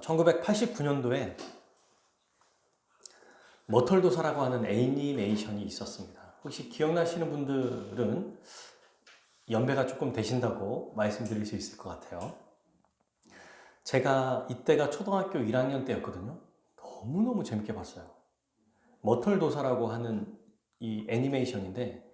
1989년도에 머털도사라고 하는 애니메이션이 있었습니다. 혹시 기억나시는 분들은 연배가 조금 되신다고 말씀드릴 수 있을 것 같아요. 제가 이때가 초등학교 1학년 때였거든요. 너무너무 재밌게 봤어요. 머털도사라고 하는 이 애니메이션인데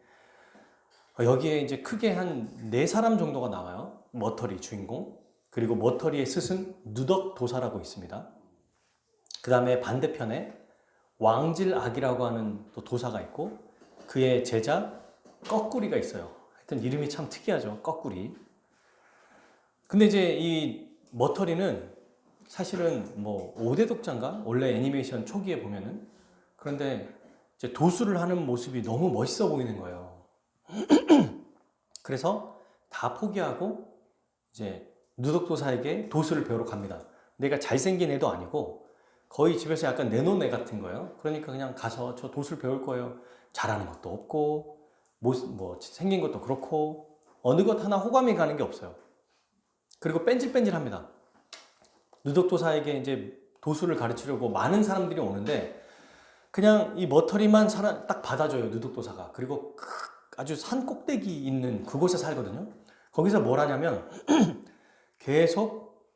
여기에 이제 크게 한 4사람 정도가 나와요. 머털이 주인공, 그리고 머털이의 스승 누덕도사라고 있습니다. 그 다음에 반대편에 왕질악이라고 하는 또 도사가 있고 그의 제자 꺼꾸리가 있어요. 하여튼 이름이 참 특이하죠. 꺼꾸리. 근데 이제 이 머털이는 사실은 뭐 5대 독자인가? 원래 애니메이션 초기에 보면은. 그런데 이제 도수를 하는 모습이 너무 멋있어 보이는 거예요. 그래서 다 포기하고 이제 누덕도사에게 도수를 배우러 갑니다. 내가 잘생긴 애도 아니고 거의 집에서 약간 내놓은 애 같은 거예요. 그러니까 그냥 가서 저 도수를 배울 거예요. 잘하는 것도 없고 뭐 생긴 것도 그렇고 어느 것 하나 호감이 가는 게 없어요. 그리고 뺀질뺀질합니다. 누덕도사에게 이제 도수를 가르치려고 많은 사람들이 오는데 그냥 이 머터리만 딱 받아줘요. 누덕도사가. 그리고 아주 산 꼭대기 있는 그곳에 살거든요. 거기서 뭘 하냐면 계속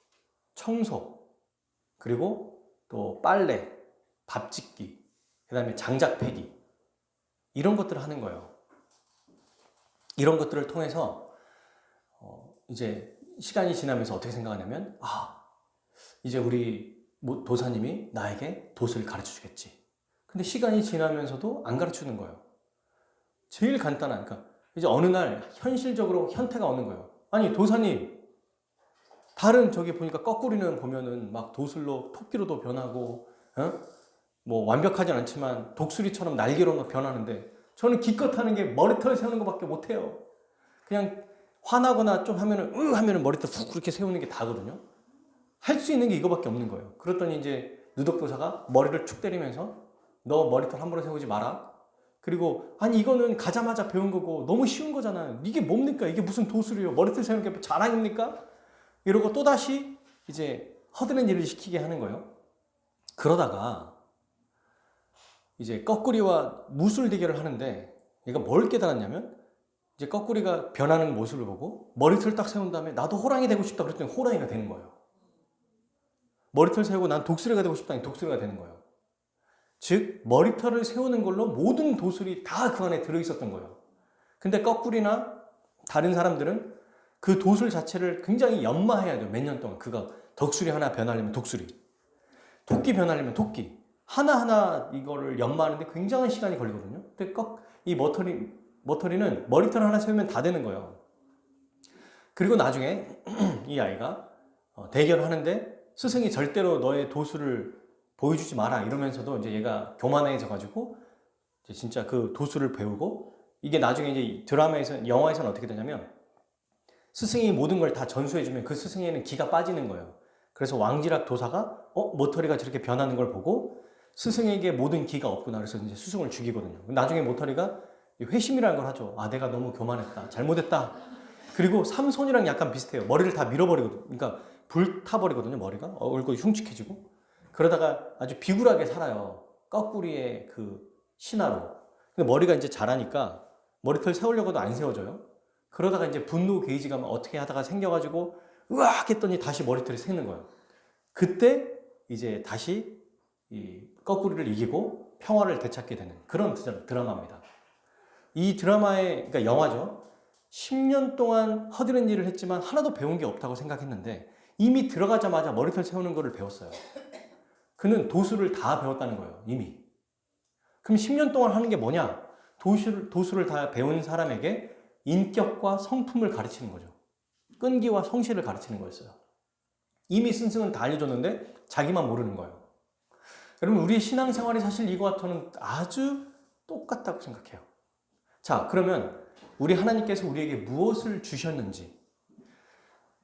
청소, 그리고 또 빨래, 밥 짓기, 그 다음에 장작 패기 이런 것들을 하는 거예요. 이런 것들을 통해서 이제 시간이 지나면서 어떻게 생각하냐면 이제 우리 도사님이 나에게 도수를 가르쳐 주겠지. 근데 시간이 지나면서도 안 가르쳐 주는 거예요. 제일 간단한, 그러니까 이제 어느 날 현실적으로 현태가 오는 거예요. 아니 도사님, 다른 저기 보니까 거꾸리는 보면은 막 도술로 토끼로도 변하고, 뭐 완벽하진 않지만 독수리처럼 날개로 변하는데 저는 기껏 하는 게 머리털 세우는 것밖에 못해요. 그냥 화나거나 좀 하면은 머리털 훅 그렇게 세우는 게 다거든요. 할 수 있는 게 이거밖에 없는 거예요. 그랬더니 이제 누덕도사가 머리를 축 때리면서 너 머리털 함부로 세우지 마라. 그리고 아니 이거는 가자마자 배운 거고 너무 쉬운 거잖아요. 이게 뭡니까? 이게 무슨 도술이에요? 머리털 세우는 게 자랑입니까? 이러고 또다시 이제 허드렛 일을 시키게 하는 거예요. 그러다가 이제 꺼꾸리와 무술 대결을 하는데 얘가 뭘 깨달았냐면 이제 꺼꾸리가 변하는 모습을 보고 머리털 딱 세운 다음에 나도 호랑이 되고 싶다 그랬더니 호랑이가 되는 거예요. 머리털 세우고 난 독수리가 되고 싶다니 독수리가 되는 거예요. 즉 머리털을 세우는 걸로 모든 도술이 다 그 안에 들어있었던 거예요. 근데 꺼꾸리나 다른 사람들은 그 도술 자체를 굉장히 연마해야 돼요. 몇 년 동안. 그거 독수리 하나 변하려면 독수리, 토끼 변하려면 토끼, 하나하나 이거를 연마하는데 굉장한 시간이 걸리거든요. 근데 이 머터리는 머리털 하나 세우면 다 되는 거예요. 그리고 나중에 이 아이가 대결을 하는데 스승이 절대로 너의 도술을 보여주지 마라 이러면서도 이제 얘가 교만해져가지고 이제 진짜 그 도술을 배우고 이게 나중에 이제 드라마에서, 영화에서는 어떻게 되냐면 스승이 모든 걸 다 전수해주면 그 스승에는 기가 빠지는 거예요. 그래서 왕지락 도사가 모터리가 저렇게 변하는 걸 보고 스승에게 모든 기가 없구나 그래서 이제 스승을 죽이거든요. 나중에 모터리가 회심이라는 걸 하죠. 내가 너무 교만했다. 잘못했다. 그리고 삼손이랑 약간 비슷해요. 머리를 다 밀어버리거든요. 그러니까 불타버리거든요. 머리가. 얼굴이 흉측해지고. 그러다가 아주 비굴하게 살아요. 거꾸리의 그 신하로. 근데 머리가 이제 자라니까 머리털 세우려고도 안 세워져요. 그러다가 이제 분노 게이지가 어떻게 하다가 생겨가지고 으악 했더니 다시 머리털이 새는 거예요. 그때 이제 다시 이 거꾸리를 이기고 평화를 되찾게 되는 그런 드라마입니다. 이 드라마의, 그러니까 영화죠. 10년 동안 허드렛 일을 했지만 하나도 배운 게 없다고 생각했는데 이미 들어가자마자 머리털 세우는 거를 배웠어요. 그는 도수를 다 배웠다는 거예요. 이미. 그럼 10년 동안 하는 게 뭐냐? 도수를 다 배운 사람에게 인격과 성품을 가르치는 거죠. 끈기와 성실을 가르치는 거였어요. 이미 스승은 다 알려줬는데 자기만 모르는 거예요. 여러분, 우리의 신앙생활이 사실 이거와는 아주 똑같다고 생각해요. 자, 그러면 우리 하나님께서 우리에게 무엇을 주셨는지,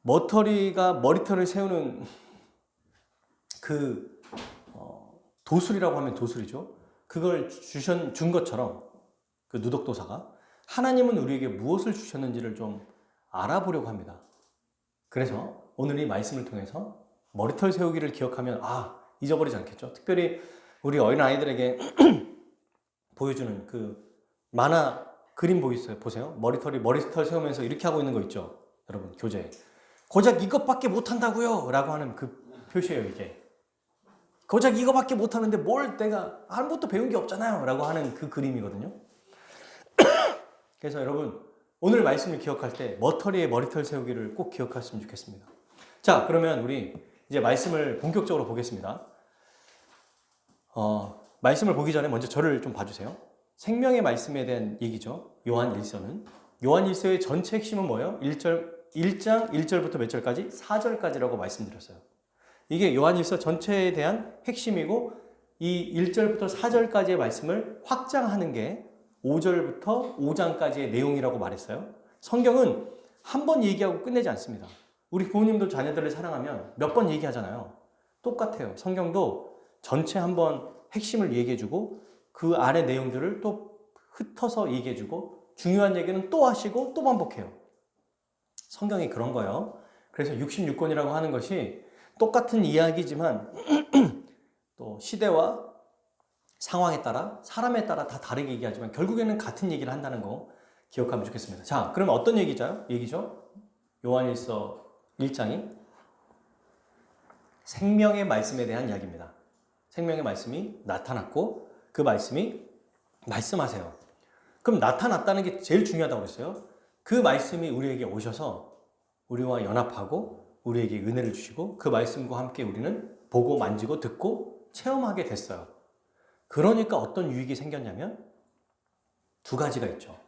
머터리가 머리털을 세우는 그 도술이라고 하면 도술이죠. 그걸 준 것처럼 그 누덕도사가 하나님은 우리에게 무엇을 주셨는지를 좀 알아보려고 합니다. 그래서 오늘 이 말씀을 통해서 머리털 세우기를 기억하면 잊어버리지 않겠죠. 특별히 우리 어린아이들에게 보여주는 그 만화 그림 보세요. 머리털 세우면서 이렇게 하고 있는 거 있죠. 여러분, 교재. 고작 이것밖에 못한다고요 라고 하는 그 표시예요, 이게. 고작 이거밖에 못하는데 뭘 내가 아무것도 배운 게 없잖아요 라고 하는 그 그림이거든요. 그래서 여러분, 오늘 말씀을 기억할 때 머터리의 머리털 세우기를 꼭 기억하셨으면 좋겠습니다. 자, 그러면 우리 이제 말씀을 본격적으로 보겠습니다. 말씀을 보기 전에 먼저 저를 좀 봐주세요. 생명의 말씀에 대한 얘기죠. 요한 1서는. 요한 1서의 전체 핵심은 뭐예요? 1장 1절부터 몇 절까지? 4절까지라고 말씀드렸어요. 이게 요한 1서 전체에 대한 핵심이고, 이 1절부터 4절까지의 말씀을 확장하는 게 5절부터 5장까지의 내용이라고 말했어요. 성경은 한 번 얘기하고 끝내지 않습니다. 우리 부모님도 자녀들을 사랑하면 몇 번 얘기하잖아요. 똑같아요. 성경도 전체 한번 핵심을 얘기해주고 그 안의 내용들을 또 흩어서 얘기해주고 중요한 얘기는 또 하시고 또 반복해요. 성경이 그런 거예요. 그래서 66권이라고 하는 것이 똑같은 이야기지만 또 시대와 상황에 따라 사람에 따라 다 다르게 얘기하지만 결국에는 같은 얘기를 한다는 거 기억하면 좋겠습니다. 자, 그럼 어떤 얘기죠? 요한일서 1장이 생명의 말씀에 대한 이야기입니다. 생명의 말씀이 나타났고 그 말씀이 말씀하세요. 그럼 나타났다는 게 제일 중요하다고 그랬어요. 그 말씀이 우리에게 오셔서 우리와 연합하고 우리에게 은혜를 주시고 그 말씀과 함께 우리는 보고 만지고 듣고 체험하게 됐어요. 그러니까 어떤 유익이 생겼냐면 두 가지가 있죠.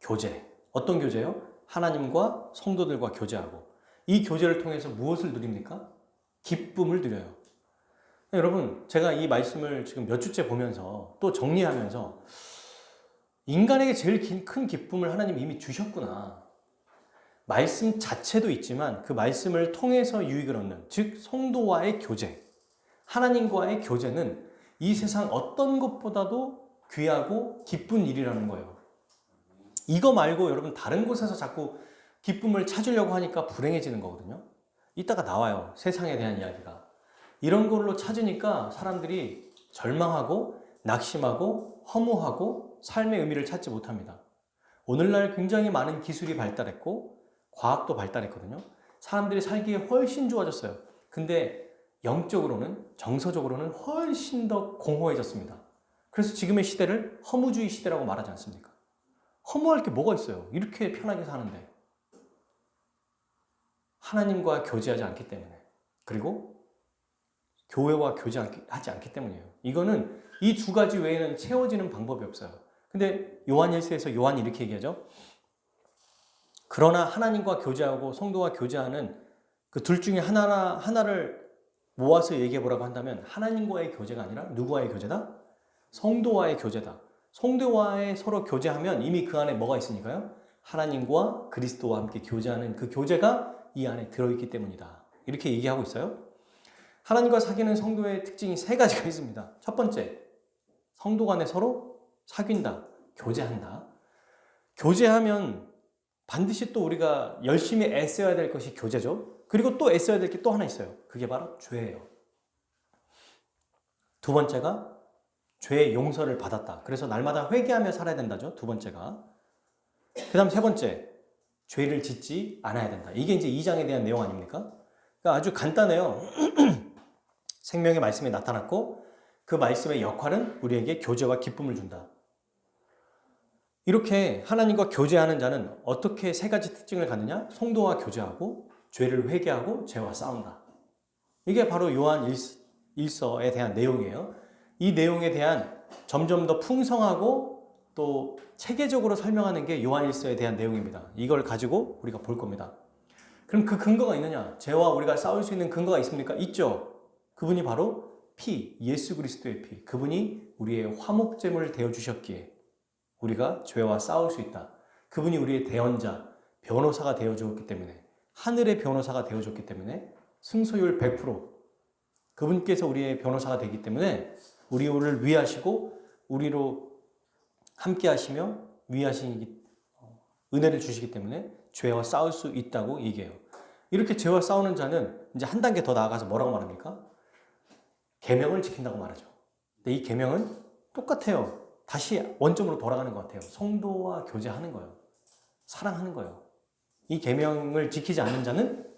교제. 어떤 교제요? 하나님과 성도들과 교제하고 이 교제를 통해서 무엇을 누립니까? 기쁨을 누려요. 여러분, 제가 이 말씀을 지금 몇 주째 보면서 또 정리하면서 인간에게 제일 큰 기쁨을 하나님 이미 주셨구나. 말씀 자체도 있지만 그 말씀을 통해서 유익을 얻는, 즉 성도와의 교제, 하나님과의 교제는 이 세상 어떤 것보다도 귀하고 기쁜 일이라는 거예요. 이거 말고 여러분 다른 곳에서 자꾸 기쁨을 찾으려고 하니까 불행해지는 거거든요. 이따가 나와요. 세상에 대한 이야기가. 이런 걸로 찾으니까 사람들이 절망하고 낙심하고 허무하고 삶의 의미를 찾지 못합니다. 오늘날 굉장히 많은 기술이 발달했고 과학도 발달했거든요. 사람들이 살기에 훨씬 좋아졌어요. 근데 영적으로는, 정서적으로는 훨씬 더 공허해졌습니다. 그래서 지금의 시대를 허무주의 시대라고 말하지 않습니까? 허무할 게 뭐가 있어요? 이렇게 편하게 사는데. 하나님과 교제하지 않기 때문에. 그리고 교회와 교제하지 않기 때문이에요. 이거는 이 두 가지 외에는 채워지는 방법이 없어요. 근데 요한 1서에서 요한이 이렇게 얘기하죠. 그러나 하나님과 교제하고 성도와 교제하는 그 둘 중에 하나를 모아서 얘기해 보라고 한다면 하나님과의 교제가 아니라 누구와의 교제다? 성도와의 교제다. 성도와의 서로 교제하면 이미 그 안에 뭐가 있으니까요? 하나님과 그리스도와 함께 교제하는 그 교제가 이 안에 들어있기 때문이다. 이렇게 얘기하고 있어요. 하나님과 사귀는 성도의 특징이 세 가지가 있습니다. 첫 번째, 성도 간에 서로 사귄다, 교제한다. 교제하면 반드시 또 우리가 열심히 애써야 될 것이 교제죠. 그리고 또 애써야 될 게 또 하나 있어요. 그게 바로 죄예요. 두 번째가 죄의 용서를 받았다. 그래서 날마다 회개하며 살아야 된다죠. 두 번째가. 그 다음 세 번째, 죄를 짓지 않아야 된다. 이게 이제 2장에 대한 내용 아닙니까? 그러니까 아주 간단해요. 생명의 말씀이 나타났고 그 말씀의 역할은 우리에게 교제와 기쁨을 준다. 이렇게 하나님과 교제하는 자는 어떻게 세 가지 특징을 갖느냐? 성도와 교제하고 죄를 회개하고 죄와 싸운다. 이게 바로 요한 1서에 대한 내용이에요. 이 내용에 대한 점점 더 풍성하고 또 체계적으로 설명하는 게 요한 1서에 대한 내용입니다. 이걸 가지고 우리가 볼 겁니다. 그럼 그 근거가 있느냐? 죄와 우리가 싸울 수 있는 근거가 있습니까? 있죠. 그분이 바로 피, 예수 그리스도의 피. 그분이 우리의 화목제물을 되어주셨기에 우리가 죄와 싸울 수 있다. 그분이 우리의 대언자, 변호사가 되어주었기 때문에, 하늘의 변호사가 되어줬기 때문에 승소율 100%, 그분께서 우리의 변호사가 되기 때문에 우리를 위하시고 우리로 함께 하시며 위하시기, 은혜를 주시기 때문에 죄와 싸울 수 있다고 얘기해요. 이렇게 죄와 싸우는 자는 이제 한 단계 더 나아가서 뭐라고 말합니까? 계명을 지킨다고 말하죠. 근데 이 계명은 똑같아요. 다시 원점으로 돌아가는 것 같아요. 성도와 교제하는 거예요. 사랑하는 거예요. 이 계명을 지키지 않는 자는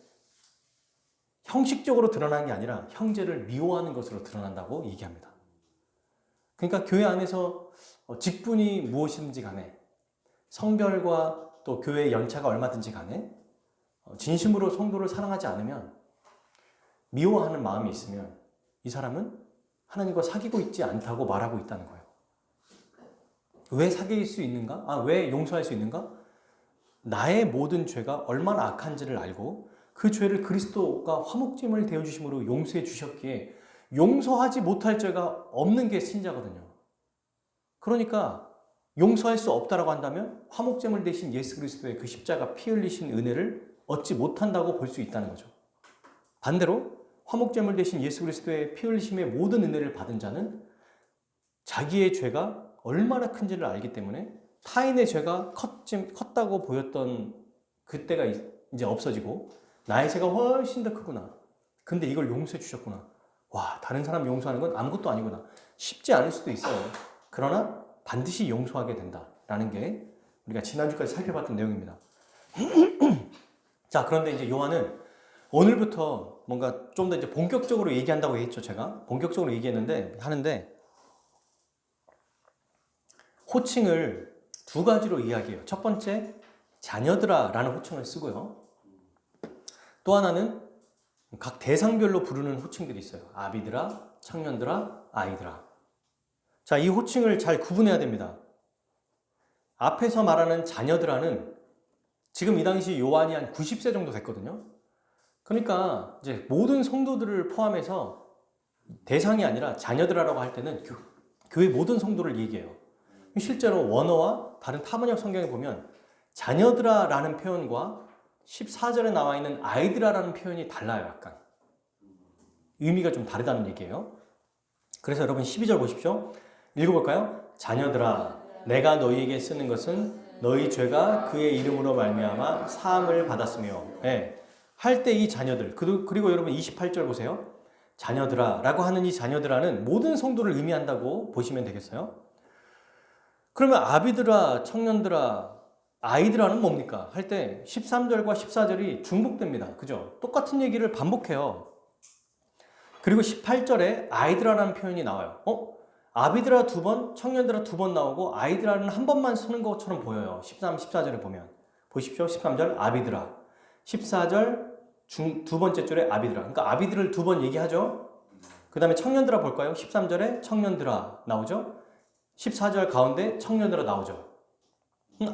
형식적으로 드러나는 게 아니라 형제를 미워하는 것으로 드러난다고 얘기합니다. 그러니까 교회 안에서 직분이 무엇이든지 간에 성별과 또 교회의 연차가 얼마든지 간에 진심으로 성도를 사랑하지 않으면 미워하는 마음이 있으면 이 사람은 하나님과 사귀고 있지 않다고 말하고 있다는 거예요. 왜 사귈 수 있는가? 왜 용서할 수 있는가? 나의 모든 죄가 얼마나 악한지를 알고 그 죄를 그리스도가 화목제물 되어주심으로 용서해 주셨기에 용서하지 못할 죄가 없는 게 신자거든요. 그러니까 용서할 수 없다라고 한다면 화목제물 대신 예수 그리스도의 그 십자가 피 흘리신 은혜를 얻지 못한다고 볼 수 있다는 거죠. 반대로 화목제물 대신 예수 그리스도의 피 흘리심의 모든 은혜를 받은 자는 자기의 죄가 얼마나 큰지를 알기 때문에 타인의 죄가 컸다고 보였던 그때가 이제 없어지고 나의 죄가 훨씬 더 크구나. 근데 이걸 용서해 주셨구나. 와, 다른 사람 용서하는 건 아무것도 아니구나. 쉽지 않을 수도 있어요. 그러나 반드시 용서하게 된다라는 게 우리가 지난주까지 살펴봤던 내용입니다. 자, 그런데 이제 요한은 오늘부터 뭔가 좀 더 이제 본격적으로 얘기한다고 했죠. 제가 본격적으로 하는데 호칭을 두 가지로 이야기해요. 첫 번째, 자녀들아 라는 호칭을 쓰고요. 또 하나는 각 대상별로 부르는 호칭들이 있어요. 아비들아, 청년들아, 아이들아. 자, 이 호칭을 잘 구분해야 됩니다. 앞에서 말하는 자녀들아는 지금 이 당시 요한이 한 90세 정도 됐거든요. 그러니까 이제 모든 성도들을 포함해서 대상이 아니라 자녀들아라고 할 때는 교회 모든 성도를 얘기해요. 실제로 원어와 다른 타번역 성경에 보면 자녀들아라는 표현과 14절에 나와 있는 아이들아라는 표현이 달라요. 약간 의미가 좀 다르다는 얘기예요. 그래서 여러분 12절 보십시오. 읽어볼까요? 자녀들아, 내가 너희에게 쓰는 것은 너희 죄가 그의 이름으로 말미암아 사함을 받았으며, 할 때 이 자녀들, 그리고 여러분 28절 보세요. 자녀들아 라고 하는 이 자녀들아는 모든 성도를 의미한다고 보시면 되겠어요. 그러면 아비들아, 청년들아, 아이들아는 뭡니까? 할 때 13절과 14절이 중복됩니다. 그죠? 똑같은 얘기를 반복해요. 그리고 18절에 아이들아라는 표현이 나와요. 아비들아 두 번, 청년들아 두 번 나오고 아이들아는 한 번만 쓰는 것처럼 보여요. 13, 14절에 보면. 보십시오. 13절 아비들아. 14절 두 번째 줄에 아비들아. 그러니까 아비들을 두 번 얘기하죠. 그 다음에 청년들아 볼까요? 13절에 청년들아 나오죠. 14절 가운데 청년들아 나오죠.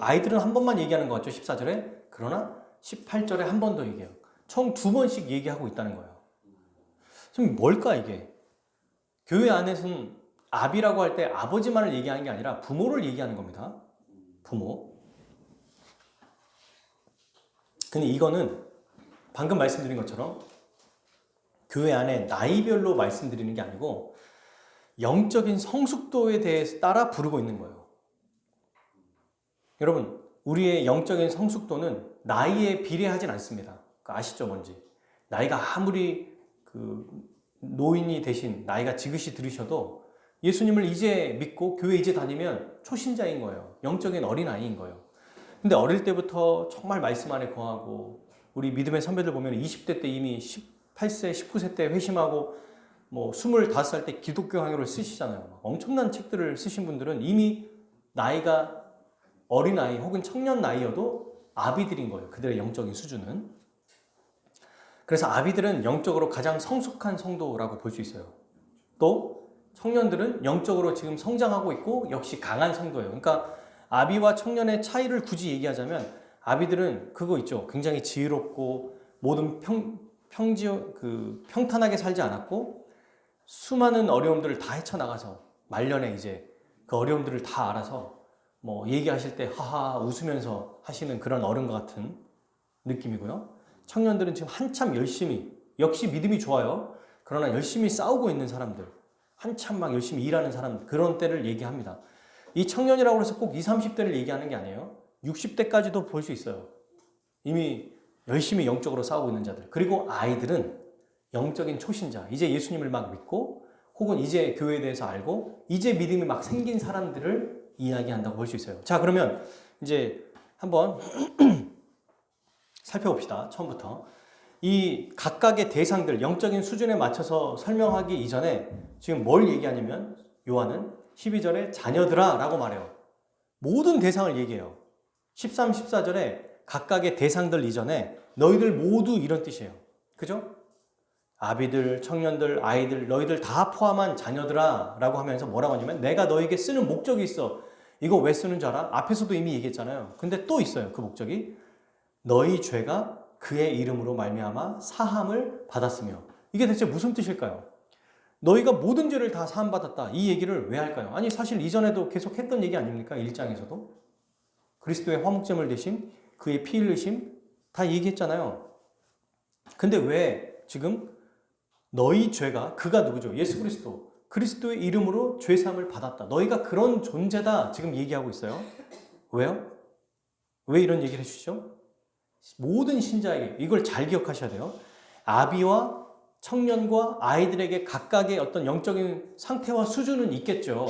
아이들은 한 번만 얘기하는 것 같죠. 14절에. 그러나 18절에 한 번 더 얘기해요. 총 두 번씩 얘기하고 있다는 거예요. 지금 뭘까 이게? 교회 안에서는 아비라고 할 때 아버지만을 얘기하는 게 아니라 부모를 얘기하는 겁니다. 부모. 근데 이거는 방금 말씀드린 것처럼 교회 안에 나이별로 말씀드리는 게 아니고 영적인 성숙도에 대해서 따라 부르고 있는 거예요. 여러분, 우리의 영적인 성숙도는 나이에 비례하진 않습니다. 아시죠, 뭔지? 나이가 아무리 노인이 되신 나이가 지긋이 들으셔도 예수님을 이제 믿고 교회 이제 다니면 초신자인 거예요. 영적인 어린아이인 거예요. 근데 어릴 때부터 정말 말씀 안에 거하고 우리 믿음의 선배들 보면 20대 때 이미 18세, 19세 때 회심하고 25살 때 기독교 강요를 쓰시잖아요. 엄청난 책들을 쓰신 분들은 이미 나이가 어린아이 혹은 청년 나이여도 아비들인 거예요. 그들의 영적인 수준은. 그래서 아비들은 영적으로 가장 성숙한 성도라고 볼 수 있어요. 또 청년들은 영적으로 지금 성장하고 있고 역시 강한 성도예요. 그러니까 아비와 청년의 차이를 굳이 얘기하자면 아비들은 그거 있죠. 굉장히 지혜롭고 모든 평탄하게 살지 않았고 수많은 어려움들을 다 헤쳐나가서 말년에 이제 그 어려움들을 다 알아서 얘기하실 때 하하 웃으면서 하시는 그런 어른과 같은 느낌이고요. 청년들은 지금 한참 열심히, 역시 믿음이 좋아요. 그러나 열심히 싸우고 있는 사람들, 한참 막 열심히 일하는 사람, 그런 때를 얘기합니다. 이 청년이라고 해서 꼭 20, 30대를 얘기하는 게 아니에요. 60대까지도 볼 수 있어요. 이미 열심히 영적으로 싸우고 있는 자들. 그리고 아이들은 영적인 초신자. 이제 예수님을 막 믿고 혹은 이제 교회에 대해서 알고 이제 믿음이 막 생긴 사람들을 이야기한다고 볼 수 있어요. 자, 그러면 이제 한번 살펴봅시다. 처음부터. 이 각각의 대상들, 영적인 수준에 맞춰서 설명하기 이전에 지금 뭘 얘기하냐면 요한은 12절에 자녀들아 라고 말해요. 모든 대상을 얘기해요. 13, 14절에 각각의 대상들 이전에 너희들 모두 이런 뜻이에요. 그죠? 아비들, 청년들, 아이들, 너희들 다 포함한 자녀들아 라고 하면서 뭐라고 하냐면 내가 너에게 쓰는 목적이 있어. 이거 왜 쓰는 줄 알아? 앞에서도 이미 얘기했잖아요. 근데 또 있어요. 그 목적이. 너희 죄가 그의 이름으로 말미암아 사함을 받았으며. 이게 대체 무슨 뜻일까요? 너희가 모든 죄를 다 사함받았다. 이 얘기를 왜 할까요? 아니 사실 이전에도 계속 했던 얘기 아닙니까? 1장에서도. 그리스도의 화목제물 되심, 그의 피 흘리심 다 얘기했잖아요. 근데 왜 지금 너희 죄가, 그가 누구죠? 예수 그리스도. 그리스도의 이름으로 죄사함을 받았다. 너희가 그런 존재다. 지금 얘기하고 있어요. 왜요? 왜 이런 얘기를 해주시죠? 모든 신자에게 이걸 잘 기억하셔야 돼요. 아비와 청년과 아이들에게 각각의 어떤 영적인 상태와 수준은 있겠죠.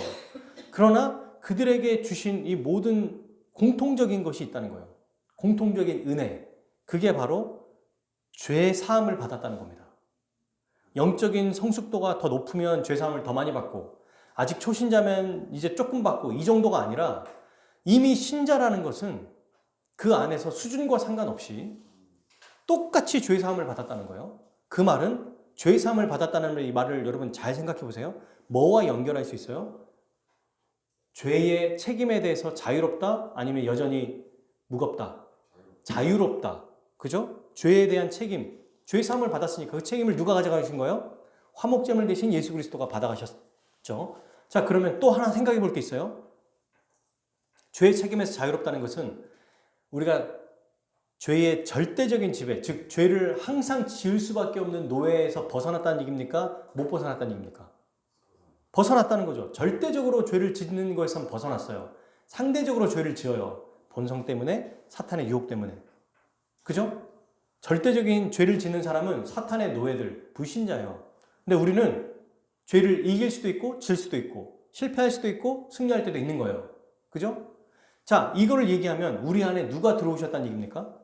그러나 그들에게 주신 이 모든 공통적인 것이 있다는 거예요. 공통적인 은혜. 그게 바로 죄 사함을 받았다는 겁니다. 영적인 성숙도가 더 높으면 죄 사함을 더 많이 받고 아직 초신자면 이제 조금 받고 이 정도가 아니라 이미 신자라는 것은 그 안에서 수준과 상관없이 똑같이 죄 사함을 받았다는 거예요. 그 말은 죄 사함을 받았다는 이 말을 여러분 잘 생각해 보세요. 뭐와 연결할 수 있어요? 죄의 책임에 대해서 자유롭다? 아니면 여전히 무겁다? 자유롭다. 그죠? 죄에 대한 책임. 죄 사함을 받았으니까 그 책임을 누가 가져가신 거예요? 화목제물 대신 예수 그리스도가 받아가셨죠. 자, 그러면 또 하나 생각해 볼 게 있어요. 죄의 책임에서 자유롭다는 것은 우리가 죄의 절대적인 지배, 즉 죄를 항상 지을 수밖에 없는 노예에서 벗어났다는 얘기입니까? 못 벗어났다는 얘기입니까? 벗어났다는 거죠. 절대적으로 죄를 짓는 것에선 벗어났어요. 상대적으로 죄를 지어요. 본성 때문에, 사탄의 유혹 때문에. 그죠? 절대적인 죄를 짓는 사람은 사탄의 노예들, 불신자예요. 근데 우리는 죄를 이길 수도 있고 질 수도 있고 실패할 수도 있고 승리할 때도 있는 거예요. 그죠? 자, 이거를 얘기하면 우리 안에 누가 들어오셨다는 얘기입니까?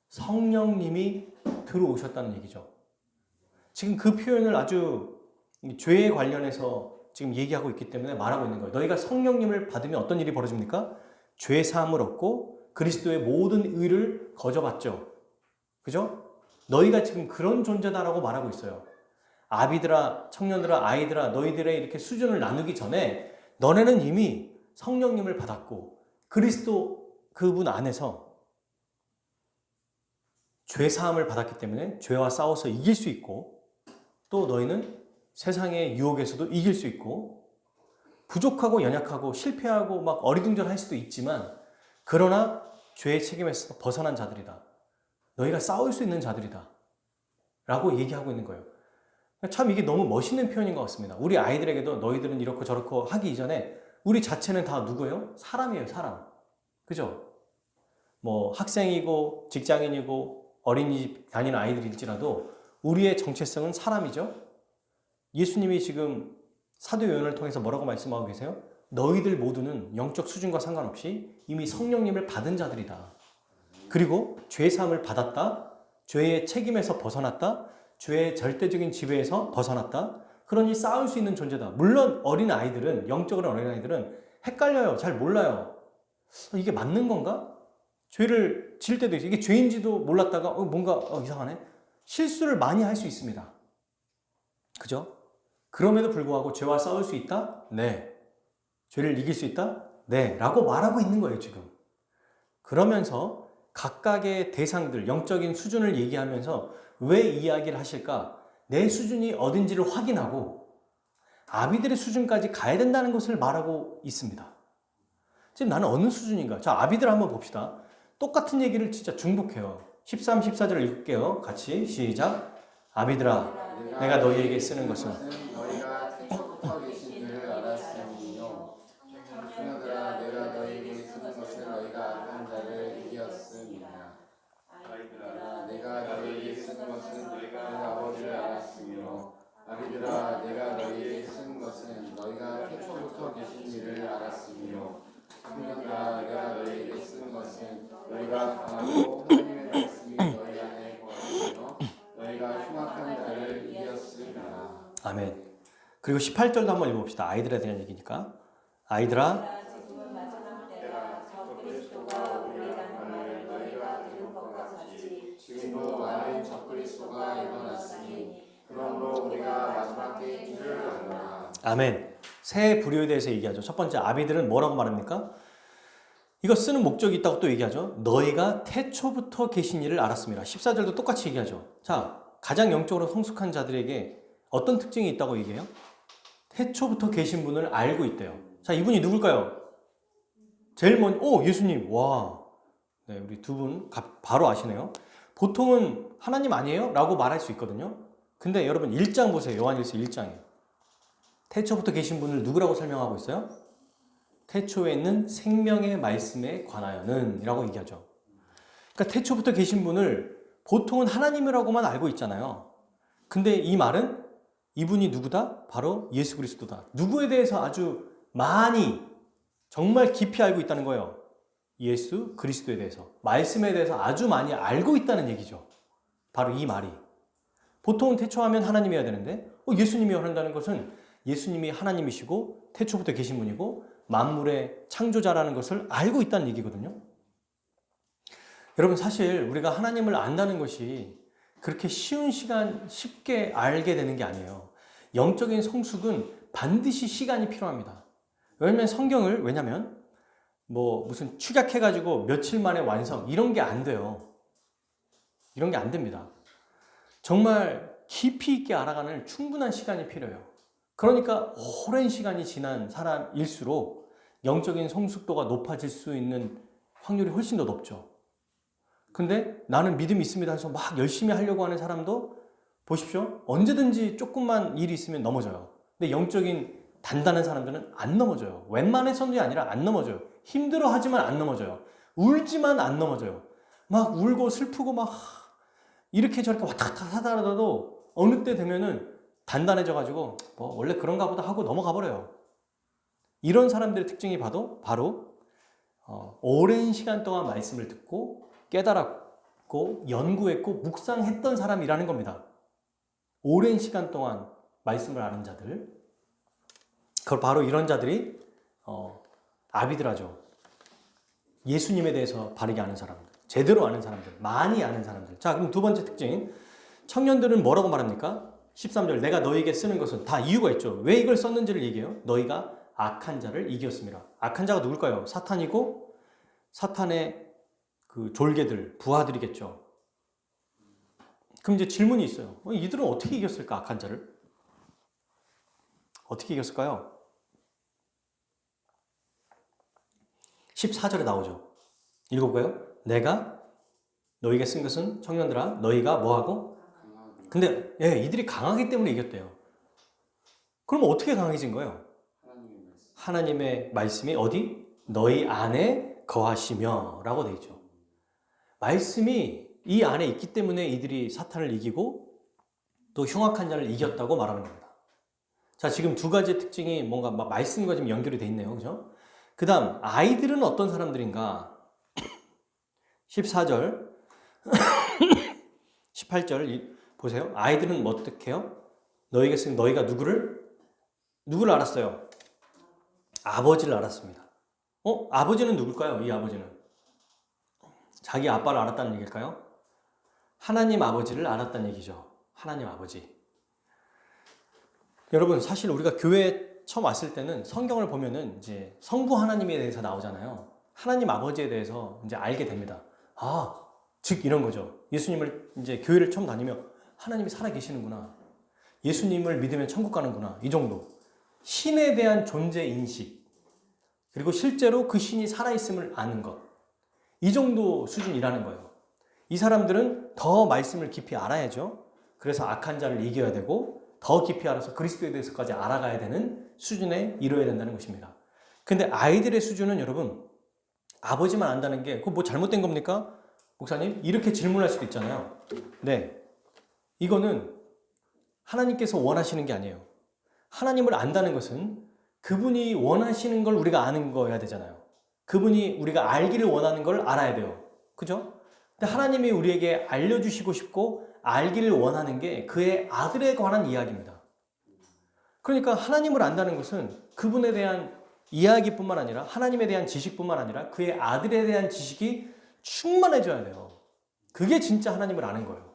성령님이 들어오셨다는 얘기죠. 지금 그 표현을 아주 죄에 관련해서 지금 얘기하고 있기 때문에 말하고 있는 거예요. 너희가 성령님을 받으면 어떤 일이 벌어집니까? 죄 사함을 얻고 그리스도의 모든 의를 거저받죠. 그죠? 너희가 지금 그런 존재다라고 말하고 있어요. 아비들아, 청년들아, 아이들아, 너희들의 이렇게 수준을 나누기 전에 너네는 이미 성령님을 받았고 그리스도 그분 안에서 죄 사함을 받았기 때문에 죄와 싸워서 이길 수 있고 또 너희는 세상의 유혹에서도 이길 수 있고 부족하고 연약하고 실패하고 막 어리둥절할 수도 있지만 그러나 죄의 책임에서 벗어난 자들이다. 너희가 싸울 수 있는 자들이다. 라고 얘기하고 있는 거예요. 참 이게 너무 멋있는 표현인 것 같습니다. 우리 아이들에게도 너희들은 이렇고 저렇고 하기 이전에 우리 자체는 다 누구예요? 사람이에요, 사람. 그죠? 뭐 학생이고 직장인이고 어린이집 다니는 아이들일지라도 우리의 정체성은 사람이죠. 예수님이 지금 사도 요한을 통해서 뭐라고 말씀하고 계세요? 너희들 모두는 영적 수준과 상관없이 이미 성령님을 받은 자들이다. 그리고 죄 사함을 받았다. 죄의 책임에서 벗어났다. 죄의 절대적인 지배에서 벗어났다. 그러니 싸울 수 있는 존재다. 물론 어린 아이들은, 영적으로 어린 아이들은 헷갈려요. 잘 몰라요. 이게 맞는 건가? 죄를 지을 때도 있어요. 이게 죄인지도 몰랐다가 뭔가 이상하네. 실수를 많이 할 수 있습니다. 그죠? 그럼에도 불구하고 죄와 싸울 수 있다? 네. 죄를 이길 수 있다? 네. 라고 말하고 있는 거예요, 지금. 그러면서 각각의 대상들, 영적인 수준을 얘기하면서 왜 이야기를 하실까? 내 수준이 어딘지를 확인하고 아비들의 수준까지 가야 된다는 것을 말하고 있습니다. 지금 나는 어느 수준인가? 자, 아비들 한번 봅시다. 똑같은 얘기를 진짜 중복해요. 13, 14절을 읽을게요. 같이 시작. 아비들아, 내가 너희에게 쓰는 것은 너희가 태초부터 계신 줄을 알았으니요. 청년들아, 내가 너희에게 쓰는 것은 너희가 악한 자를 이겼음이니라. 아비들아 내가 너희에게 쓴 것은 너희가 태초부터 계신 이를 알았으며 청년들아 내가 너희에게 쓴 것은 너희가 강하고 하나님의 말씀이 너희 안에 거하시며 너희가 흉악한 자를 이겼으리라. 아멘. 그리고 18절도 한번 읽어봅시다. 아이들에 대한 얘기니까. 아이들아 지금은 마지막 때라. 저 그리스도가 오리라는 말을 너희가 들은 것과 같이 지금도 많은 적그리스도가 일어났으니 그러므로 우리가 마지막 때인 줄 알라. 아멘. 새 부류에 대해서 얘기하죠. 첫 번째 아비들은 뭐라고 말합니까? 이거 쓰는 목적이 있다고 또 얘기하죠. 너희가 태초부터 계신 이를 알았습니다. 14절도 똑같이 얘기하죠. 자, 가장 영적으로 성숙한 자들에게 어떤 특징이 있다고 얘기해요? 태초부터 계신 분을 알고 있대요. 자, 이분이 누굴까요? 제일 먼저, 예수님. 와. 네, 우리 두 분 바로 아시네요. 보통은 하나님 아니에요? 라고 말할 수 있거든요. 근데 여러분 1장 보세요. 요한일서 1장에. 태초부터 계신 분을 누구라고 설명하고 있어요? 태초에 있는 생명의 말씀에 관하여는 이라고 얘기하죠. 그러니까 태초부터 계신 분을 보통은 하나님이라고만 알고 있잖아요. 근데 이 말은 이분이 누구다? 바로 예수 그리스도다. 누구에 대해서 아주 많이 정말 깊이 알고 있다는 거예요. 예수 그리스도에 대해서. 말씀에 대해서 아주 많이 알고 있다는 얘기죠. 바로 이 말이. 보통은 태초하면 하나님이어야 되는데 예수님이어야 한다는 것은 예수님이 하나님이시고 태초부터 계신 분이고 만물의 창조자라는 것을 알고 있다는 얘기거든요. 여러분 사실 우리가 하나님을 안다는 것이 그렇게 쉽게 알게 되는 게 아니에요. 영적인 성숙은 반드시 시간이 필요합니다. 왜냐면 무슨 축약해가지고 며칠 만에 완성 이런 게 안 돼요. 이런 게 안 됩니다. 정말 깊이 있게 알아가는 충분한 시간이 필요해요. 그러니까 오랜 시간이 지난 사람일수록 영적인 성숙도가 높아질 수 있는 확률이 훨씬 더 높죠. 근데 나는 믿음이 있습니다 해서 막 열심히 하려고 하는 사람도 보십시오. 언제든지 조금만 일이 있으면 넘어져요. 근데 영적인 단단한 사람들은 안 넘어져요. 웬만해서는 아니라 안 넘어져요. 힘들어하지만 안 넘어져요. 울지만 안 넘어져요. 막 울고 슬프고 막 이렇게 저렇게 왔다 갔다 하다가도 어느 때 되면은 단단해져가지고 원래 그런가 보다 하고 넘어가 버려요. 이런 사람들의 특징이 바로 오랜 시간 동안 말씀을 듣고 깨달았고 연구했고 묵상했던 사람이라는 겁니다. 오랜 시간 동안 말씀을 아는 자들. 그걸 바로 이런 자들이 아비들하죠. 예수님에 대해서 바르게 아는 사람들, 제대로 아는 사람들, 많이 아는 사람들. 자, 그럼 두 번째 특징. 청년들은 뭐라고 말합니까? 13절. 내가 너희에게 쓰는 것은 다 이유가 있죠. 왜 이걸 썼는지를 얘기해요. 너희가 악한 자를 이겼습니다. 악한 자가 누굴까요? 사탄이고 사탄의 그 졸개들, 부하들이겠죠. 그럼 이제 질문이 있어요. 이들은 어떻게 이겼을까? 악한 자를? 어떻게 이겼을까요? 14절에 나오죠. 읽어볼까요? 내가 너희에게 쓴 것은 청년들아 너희가 뭐하고? 근데 이들이 강하기 때문에 이겼대요. 그럼 어떻게 강해진 거예요? 하나님의 말씀이 어디? 너희 안에 거하시며 라고 되어 있죠. 말씀이 이 안에 있기 때문에 이들이 사탄을 이기고 또 흉악한 자를 이겼다고 말하는 겁니다. 자, 지금 두 가지 특징이 뭔가 말씀과 좀 연결이 돼 있네요. 그죠? 그 다음, 아이들은 어떤 사람들인가? 14절, 18절 보세요. 아이들은 어떻게 해요? 너희가 누구를 알았어요? 아버지를 알았습니다. 아버지는 누굴까요? 이 아버지는 자기 아빠를 알았다는 얘기일까요? 하나님 아버지를 알았다는 얘기죠. 하나님 아버지. 여러분 사실 우리가 교회에 처음 왔을 때는 성경을 보면은 이제 성부 하나님에 대해서 나오잖아요. 하나님 아버지에 대해서 이제 알게 됩니다. 즉 이런 거죠. 예수님을 이제 교회를 처음 다니면 하나님이 살아 계시는구나. 예수님을 믿으면 천국 가는구나. 이 정도. 신에 대한 존재 인식. 그리고 실제로 그 신이 살아있음을 아는 것. 이 정도 수준이라는 거예요. 이 사람들은 더 말씀을 깊이 알아야죠. 그래서 악한 자를 이겨야 되고 더 깊이 알아서 그리스도에 대해서까지 알아가야 되는 수준에 이르러야 된다는 것입니다. 근데 아이들의 수준은 여러분 아버지만 안다는 게 그거 뭐 잘못된 겁니까? 목사님? 이렇게 질문할 수도 있잖아요. 네. 이거는 하나님께서 원하시는 게 아니에요. 하나님을 안다는 것은 그분이 원하시는 걸 우리가 아는 거여야 되잖아요. 그분이 우리가 알기를 원하는 걸 알아야 돼요. 그죠? 근데 하나님이 우리에게 알려주시고 싶고 알기를 원하는 게 그의 아들에 관한 이야기입니다. 그러니까 하나님을 안다는 것은 그분에 대한 이야기뿐만 아니라 하나님에 대한 지식뿐만 아니라 그의 아들에 대한 지식이 충만해져야 돼요. 그게 진짜 하나님을 아는 거예요.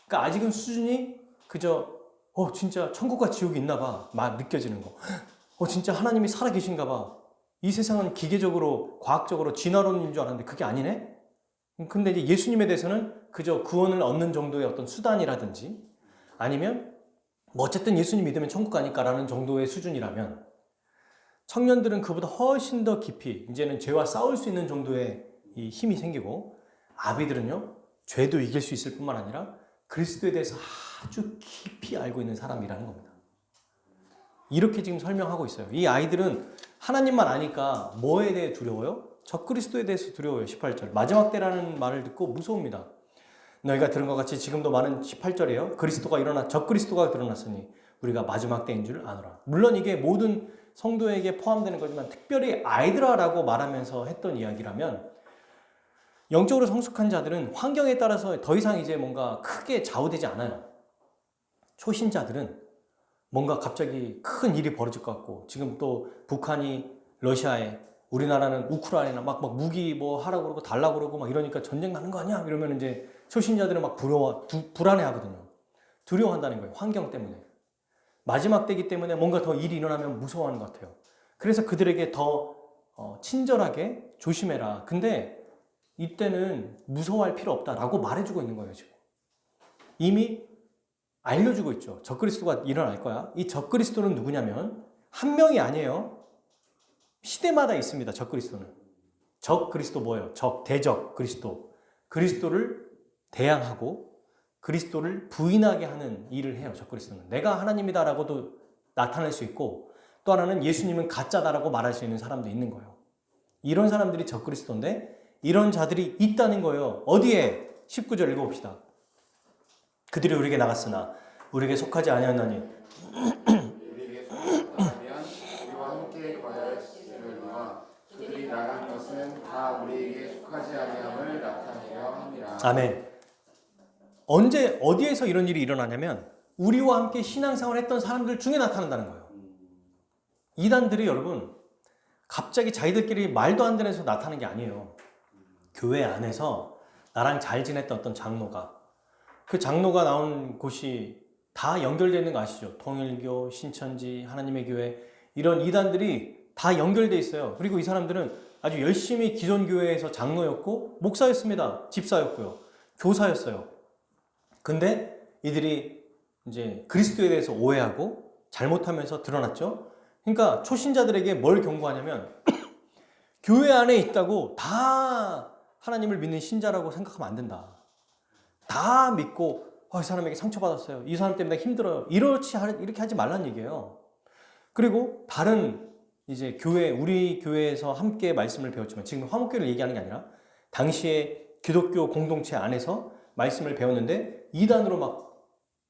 그러니까 아직은 수준이 그저 진짜 천국과 지옥이 있나 봐 막 느껴지는 거. 진짜 하나님이 살아계신가 봐. 이 세상은 기계적으로 과학적으로 진화론인 줄 알았는데 그게 아니네? 근데 이제 예수님에 대해서는 그저 구원을 얻는 정도의 어떤 수단이라든지 아니면 뭐 어쨌든 예수님 믿으면 천국 가니까라는 정도의 수준이라면 청년들은 그보다 훨씬 더 깊이 이제는 죄와 싸울 수 있는 정도의 이 힘이 생기고 아비들은요 죄도 이길 수 있을 뿐만 아니라 그리스도에 대해서 아주 깊이 알고 있는 사람이라는 겁니다. 이렇게 지금 설명하고 있어요. 이 아이들은 하나님만 아니까 뭐에 대해 두려워요? 적그리스도에 대해서 두려워요. 18절 마지막 때라는 말을 듣고 무서웁니다. 너희가 들은 것 같이 지금도 많은 18절이에요. 적그리스도가 드러났으니 우리가 마지막 때인 줄 아노라. 물론 이게 모든 성도에게 포함되는 거지만 특별히 아이들아라고 말하면서 했던 이야기라면 영적으로 성숙한 자들은 환경에 따라서 더 이상 이제 뭔가 크게 좌우되지 않아요. 초신자들은 뭔가 갑자기 큰 일이 벌어질 것 같고 지금 또 북한이 러시아에 우리나라는 우크라이나 막 무기 뭐 하라고 그러고 달라고 그러고 막 이러니까 전쟁 나는 거 아니야? 이러면 이제 초신자들은 막 불안해 하거든요. 두려워한다는 거예요. 환경 때문에. 마지막 때이기 때문에 뭔가 더 일이 일어나면 무서워하는 것 같아요. 그래서 그들에게 더 친절하게 조심해라. 근데 이때는 무서워할 필요 없다라고 말해주고 있는 거예요. 지금. 이미 알려주고 있죠. 적그리스도가 일어날 거야. 이 적그리스도는 누구냐면 한 명이 아니에요. 시대마다 있습니다. 적그리스도는. 적그리스도 뭐예요? 대적 그리스도. 그리스도를 대항하고 그리스도를 부인하게 하는 일을 해요. 적그리스도는. 내가 하나님이다라고도 나타낼 수 있고 또 하나는 예수님은 가짜다라고 말할 수 있는 사람도 있는 거예요. 이런 사람들이 적그리스도인데 이런 자들이 있다는 거예요. 어디에? 19절 읽어봅시다. 그들이 우리에게 나갔으나 우리에게 속하지 아니하나니 우리에게 속하면 우리와 함께 거하였으려니와 그들이 나간 것은 다 우리에게 속하지 아니함을 나타내려 함이라. 아멘. 언제 어디에서 이런 일이 일어나냐면 우리와 함께 신앙생활을 했던 사람들 중에 나타난다는 거예요. 이단들이 여러분 갑자기 자기들끼리 말도 안 되는 데서 나타나는 게 아니에요. 교회 안에서 나랑 잘 지냈던 어떤 장로가 그 장로가 나온 곳이 다 연결되어 있는 거 아시죠? 통일교, 신천지, 하나님의 교회 이런 이단들이 다 연결되어 있어요. 그리고 이 사람들은 아주 열심히 기존 교회에서 장로였고 목사였습니다. 집사였고요. 교사였어요. 근데 이들이 이제 그리스도에 대해서 오해하고 잘못하면서 드러났죠. 그러니까 초신자들에게 뭘 경고하냐면 교회 안에 있다고 다 하나님을 믿는 신자라고 생각하면 안 된다. 다 믿고 이 사람에게 상처받았어요. 이 사람 때문에 힘들어요. 이렇게 하지 말란 얘기예요. 그리고 다른 이제 우리 교회에서 함께 말씀을 배웠지만 지금 화목교회를 얘기하는 게 아니라 당시에 기독교 공동체 안에서 말씀을 배웠는데 이단으로 막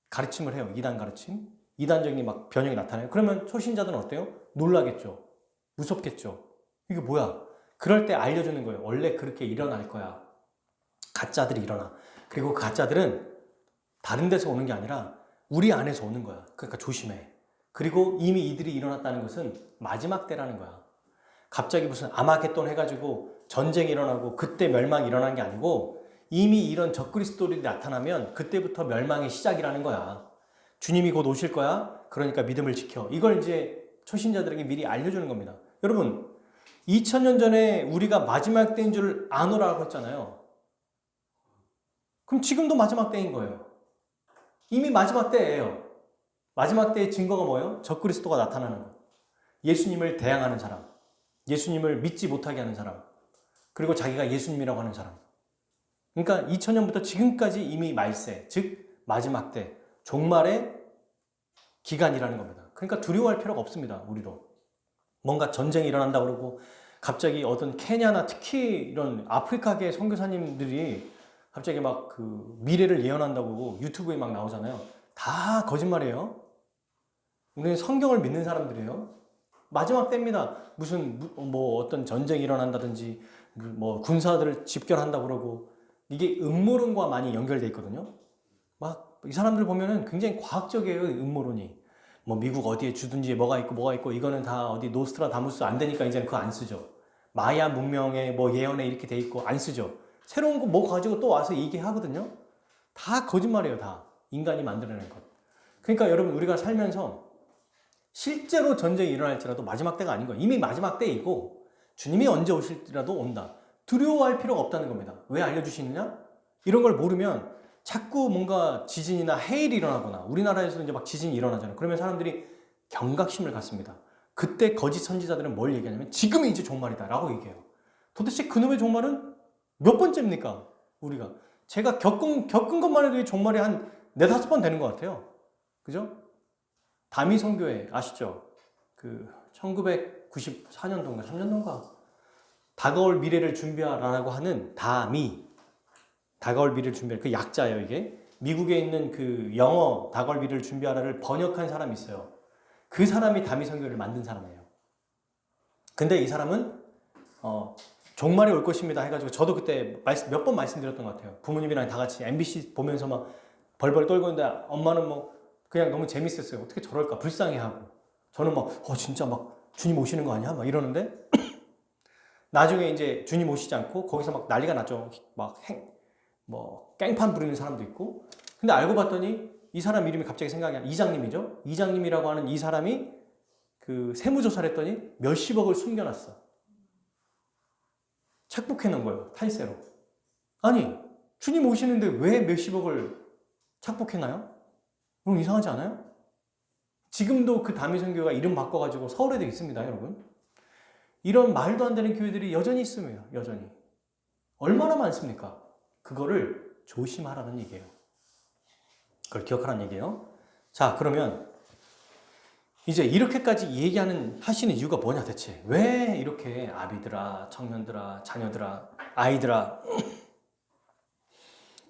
가르침을 해요. 이단 가르침. 이단적인 막 변형이 나타나요. 그러면 초신자들은 어때요? 놀라겠죠. 무섭겠죠. 이게 뭐야? 그럴 때 알려주는 거예요. 원래 그렇게 일어날 거야. 가짜들이 일어나. 그리고 그 가짜들은 다른 데서 오는 게 아니라 우리 안에서 오는 거야. 그러니까 조심해. 그리고 이미 이들이 일어났다는 것은 마지막 때라는 거야. 갑자기 무슨 아마겟돈 해가지고 전쟁이 일어나고 그때 멸망이 일어난 게 아니고 이미 이런 적그리스도들이 나타나면 그때부터 멸망의 시작이라는 거야. 주님이 곧 오실 거야. 그러니까 믿음을 지켜. 이걸 이제 초신자들에게 미리 알려주는 겁니다. 여러분 2000년 전에 우리가 마지막 때인 줄 아노라고 했잖아요. 그럼 지금도 마지막 때인 거예요. 이미 마지막 때예요. 마지막 때의 증거가 뭐예요? 적그리스도가 나타나는 것. 예수님을 대항하는 사람. 예수님을 믿지 못하게 하는 사람. 그리고 자기가 예수님이라고 하는 사람. 그러니까 2000년부터 지금까지 이미 말세, 즉 마지막 때, 종말의 기간이라는 겁니다. 그러니까 두려워할 필요가 없습니다. 우리도. 뭔가 전쟁이 일어난다고 그러고 갑자기 어떤 케냐나 특히 이런 아프리카계 선교사님들이 갑자기 막 그 미래를 예언한다고 유튜브에 막 나오잖아요. 다 거짓말이에요. 우리는 성경을 믿는 사람들이에요. 마지막 때입니다. 무슨 뭐 어떤 전쟁이 일어난다든지 뭐 군사들을 집결한다고 그러고 이게 음모론과 많이 연결돼 있거든요. 막 이 사람들 보면은 굉장히 과학적이에요. 음모론이. 뭐 미국 어디에 주둔지에 뭐가 있고 이거는 다 어디 노스트라다무스 안 되니까 이제는 그거 안 쓰죠. 마야 문명에 뭐 예언에 이렇게 돼 있고 안 쓰죠. 새로운 거 뭐 가지고 또 와서 얘기하거든요. 다 거짓말이에요. 다 인간이 만들어낸 것. 그러니까 여러분 우리가 살면서 실제로 전쟁이 일어날지라도 마지막 때가 아닌 거예요. 이미 마지막 때이고 주님이 언제 오실지라도 온다. 두려워할 필요가 없다는 겁니다. 왜 알려주시느냐? 이런 걸 모르면 자꾸 뭔가 지진이나 해일이 일어나거나 우리나라에서도 이제 막 지진이 일어나잖아요. 그러면 사람들이 경각심을 갖습니다. 그때 거짓 선지자들은 뭘 얘기하냐면 지금이 이제 종말이다 라고 얘기해요. 도대체 그놈의 종말은 몇 번째입니까? 우리가 제가 겪은 것만 해도 종말이 한 4-5번 되는 것 같아요. 그죠? 다미 선교회 아시죠? 그 1994년도인가 3년도인가 다가올 미래를 준비하라고 하는 다가올 미래를 준비할 그 약자예요. 이게 미국에 있는 그 영어 다가올 미래를 준비하라를 번역한 사람이 있어요. 그 사람이 다미 선교를 만든 사람이에요. 근데 이 사람은 종말이 올 것입니다 해가지고 저도 그때 몇 번 말씀드렸던 것 같아요. 부모님이랑 다 같이 MBC 보면서 막 벌벌 떨고 있는데 엄마는 뭐 그냥 너무 재밌었어요. 어떻게 저럴까 불쌍해하고 저는 막 진짜 막 주님 오시는 거 아니야? 막 이러는데 나중에 이제 주님 오시지 않고 거기서 막 난리가 났죠. 막 깽판 부리는 사람도 있고. 근데 알고 봤더니 이 사람 이름이 갑자기 생각이 나. 이장님이죠. 이장님이라고 하는 이 사람이 그 세무조사를 했더니 몇십억을 숨겨놨어. 착복해 놓은 거예요. 탈세로. 아니 주님 오시는데 왜 몇십억을 착복해놔요? 그럼 이상하지 않아요? 지금도 그 다미선교가 이름 바꿔가지고 서울에도 있습니다, 여러분. 이런 말도 안 되는 교회들이 여전히 있습니다. 여전히. 얼마나 많습니까? 그거를 조심하라는 얘기예요. 그걸 기억하라는 얘기예요. 자, 그러면 이제 이렇게까지 하시는 이유가 뭐냐 대체? 왜 이렇게 아비들아, 청년들아, 자녀들아, 아이들아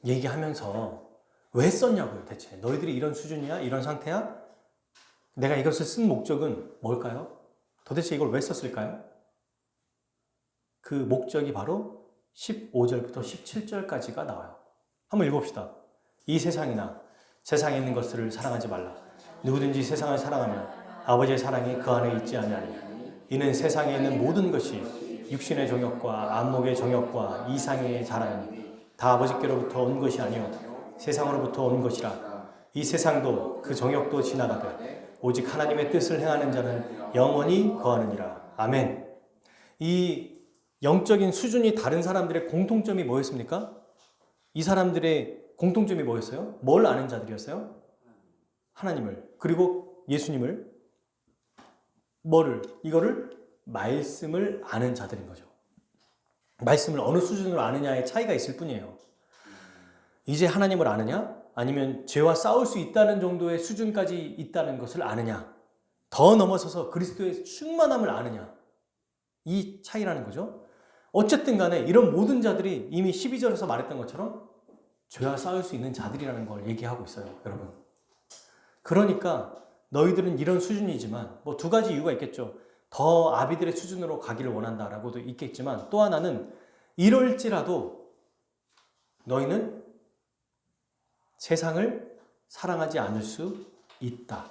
얘기하면서 왜 썼냐고요 대체? 너희들이 이런 수준이야? 이런 상태야? 내가 이것을 쓴 목적은 뭘까요? 도대체 이걸 왜 썼을까요? 그 목적이 바로 15절부터 17절까지가 나와요. 한번 읽어봅시다. 이 세상이나 세상에 있는 것들을 사랑하지 말라. 누구든지 세상을 사랑하면 아버지의 사랑이 그 안에 있지 아니하니. 이는 세상에 있는 모든 것이 육신의 정욕과 안목의 정욕과 이상의 자랑이니 다 아버지께로부터 온 것이 아니요 세상으로부터 온 것이라. 이 세상도 그 정욕도 지나가되 오직 하나님의 뜻을 행하는 자는 영원히 거하느니라. 아멘. 이 영적인 수준이 다른 사람들의 공통점이 뭐였습니까? 이 사람들의 공통점이 뭐였어요? 뭘 아는 자들이었어요? 하나님을. 그리고 예수님을. 이거를 말씀을 아는 자들인 거죠. 말씀을 어느 수준으로 아느냐의 차이가 있을 뿐이에요. 이제 하나님을 아느냐? 아니면 죄와 싸울 수 있다는 정도의 수준까지 있다는 것을 아느냐? 더 넘어서서 그리스도의 충만함을 아느냐? 이 차이라는 거죠. 어쨌든 간에 이런 모든 자들이 이미 12절에서 말했던 것처럼 죄와 싸울 수 있는 자들이라는 걸 얘기하고 있어요, 여러분. 그러니까 너희들은 이런 수준이지만 뭐 두 가지 이유가 있겠죠. 더 아비들의 수준으로 가기를 원한다라고도 있겠지만 또 하나는 이럴지라도 너희는 세상을 사랑하지 않을 수 있다.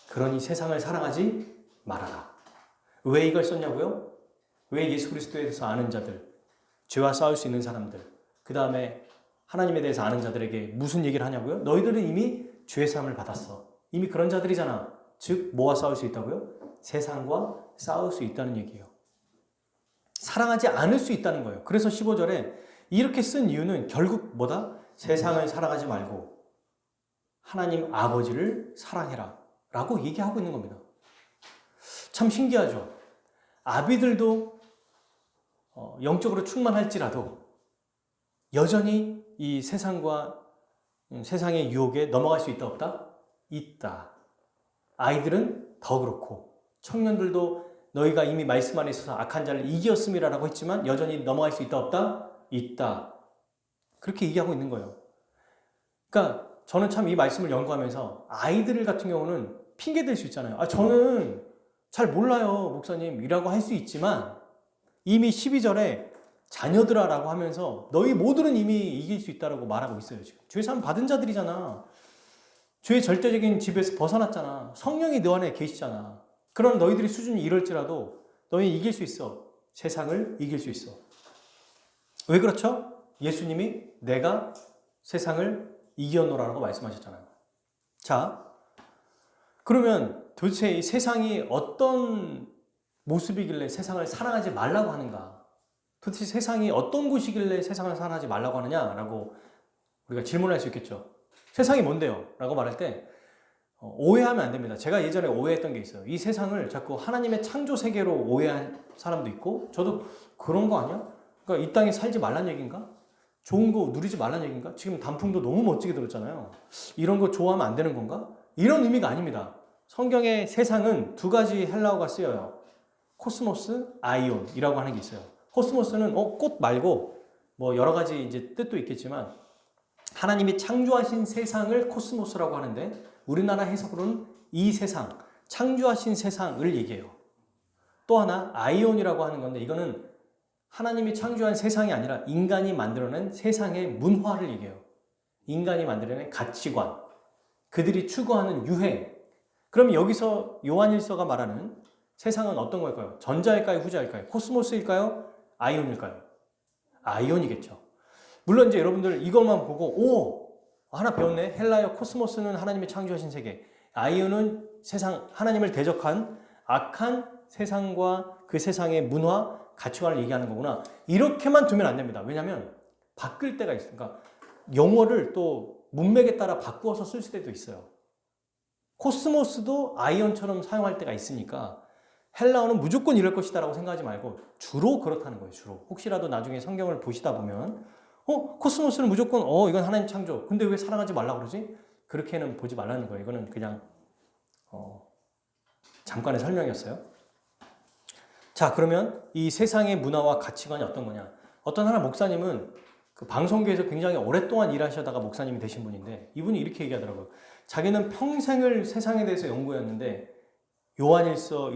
그러니 세상을 사랑하지 말아라. 왜 이걸 썼냐고요? 왜 예수 그리스도에 대해서 아는 자들, 죄와 싸울 수 있는 사람들, 그 다음에 하나님에 대해서 아는 자들에게 무슨 얘기를 하냐고요? 너희들은 이미 죄 사함을 받았어. 이미 그런 자들이잖아. 즉 뭐와 싸울 수 있다고요? 세상과 싸울 수 있다는 얘기예요. 사랑하지 않을 수 있다는 거예요. 그래서 15절에 이렇게 쓴 이유는 결국 뭐다? 세상을 사랑하지 말고 하나님 아버지를 사랑해라 라고 얘기하고 있는 겁니다. 참 신기하죠? 아비들도 영적으로 충만할지라도 여전히 이 세상과 세상의 유혹에 넘어갈 수 있다 없다? 있다. 아이들은 더 그렇고 청년들도 너희가 이미 말씀 안에 있어서 악한 자를 이기었음이라고 했지만 여전히 넘어갈 수 있다 없다? 있다. 그렇게 얘기하고 있는 거예요. 그러니까 저는 참 이 말씀을 연구하면서 아이들 같은 경우는 핑계 댈 수 있잖아요. 저는 잘 몰라요, 목사님이라고 할 수 있지만 이미 12절에 자녀들아라고 하면서 너희 모두는 이미 이길 수 있다라고 말하고 있어요. 지금 죄 사함 받은 자들이잖아. 죄의 절대적인 집에서 벗어났잖아. 성령이 너 안에 계시잖아. 그럼 너희들이 수준이 이럴지라도 너희 이길 수 있어. 세상을 이길 수 있어. 왜 그렇죠? 예수님이 내가 세상을 이겨노라라고 말씀하셨잖아요. 자, 그러면 도대체 이 세상이 어떤 모습이길래 세상을 사랑하지 말라고 하는가? 도대체 세상이 어떤 곳이길래 세상을 사랑하지 말라고 하느냐라고 우리가 질문할 수 있겠죠. 세상이 뭔데요? 라고 말할 때 오해하면 안 됩니다. 제가 예전에 오해했던 게 있어요. 이 세상을 자꾸 하나님의 창조 세계로 오해한 사람도 있고 저도 그런 거 아니야? 그러니까 이 땅에 살지 말란 얘기인가? 좋은 거 누리지 말란 얘기인가? 지금 단풍도 너무 멋지게 들었잖아요. 이런 거 좋아하면 안 되는 건가? 이런 의미가 아닙니다. 성경의 세상은 두 가지 헬라어가 쓰여요. 코스모스, 아이온이라고 하는 게 있어요. 코스모스는 꽃 말고 뭐 여러 가지 이제 뜻도 있겠지만 하나님이 창조하신 세상을 코스모스라고 하는데 우리나라 해석으로는 이 세상, 창조하신 세상을 얘기해요. 또 하나 아이온이라고 하는 건데 이거는 하나님이 창조한 세상이 아니라 인간이 만들어낸 세상의 문화를 얘기해요. 인간이 만들어낸 가치관, 그들이 추구하는 유행. 그럼 여기서 요한일서가 말하는 세상은 어떤 걸까요? 전자일까요? 후자일까요? 코스모스일까요? 아이온일까요? 아이온이겠죠. 물론 이제 여러분들 이것만 보고 하나 배웠네. 헬라어 코스모스는 하나님이 창조하신 세계, 아이온은 세상 하나님을 대적한 악한 세상과 그 세상의 문화, 가치관을 얘기하는 거구나. 이렇게만 두면 안 됩니다. 왜냐하면 바뀔 때가 있으니까 영어를 또 문맥에 따라 바꾸어서 쓸 때도 있어요. 코스모스도 아이온처럼 사용할 때가 있으니까 헬라어는 무조건 이럴 것이다라고 생각하지 말고 주로 그렇다는 거예요. 주로. 혹시라도 나중에 성경을 보시다 보면 코스모스는 무조건 이건 하나님 창조. 근데 왜 사랑하지 말라고 그러지? 그렇게는 보지 말라는 거예요. 이거는 그냥 잠깐의 설명이었어요. 자, 그러면 이 세상의 문화와 가치관이 어떤 거냐? 어떤 하나 목사님은 그 방송계에서 굉장히 오랫동안 일하시다가 목사님이 되신 분인데 이분이 이렇게 얘기하더라고요. 자기는 평생을 세상에 대해서 연구했는데 요한일서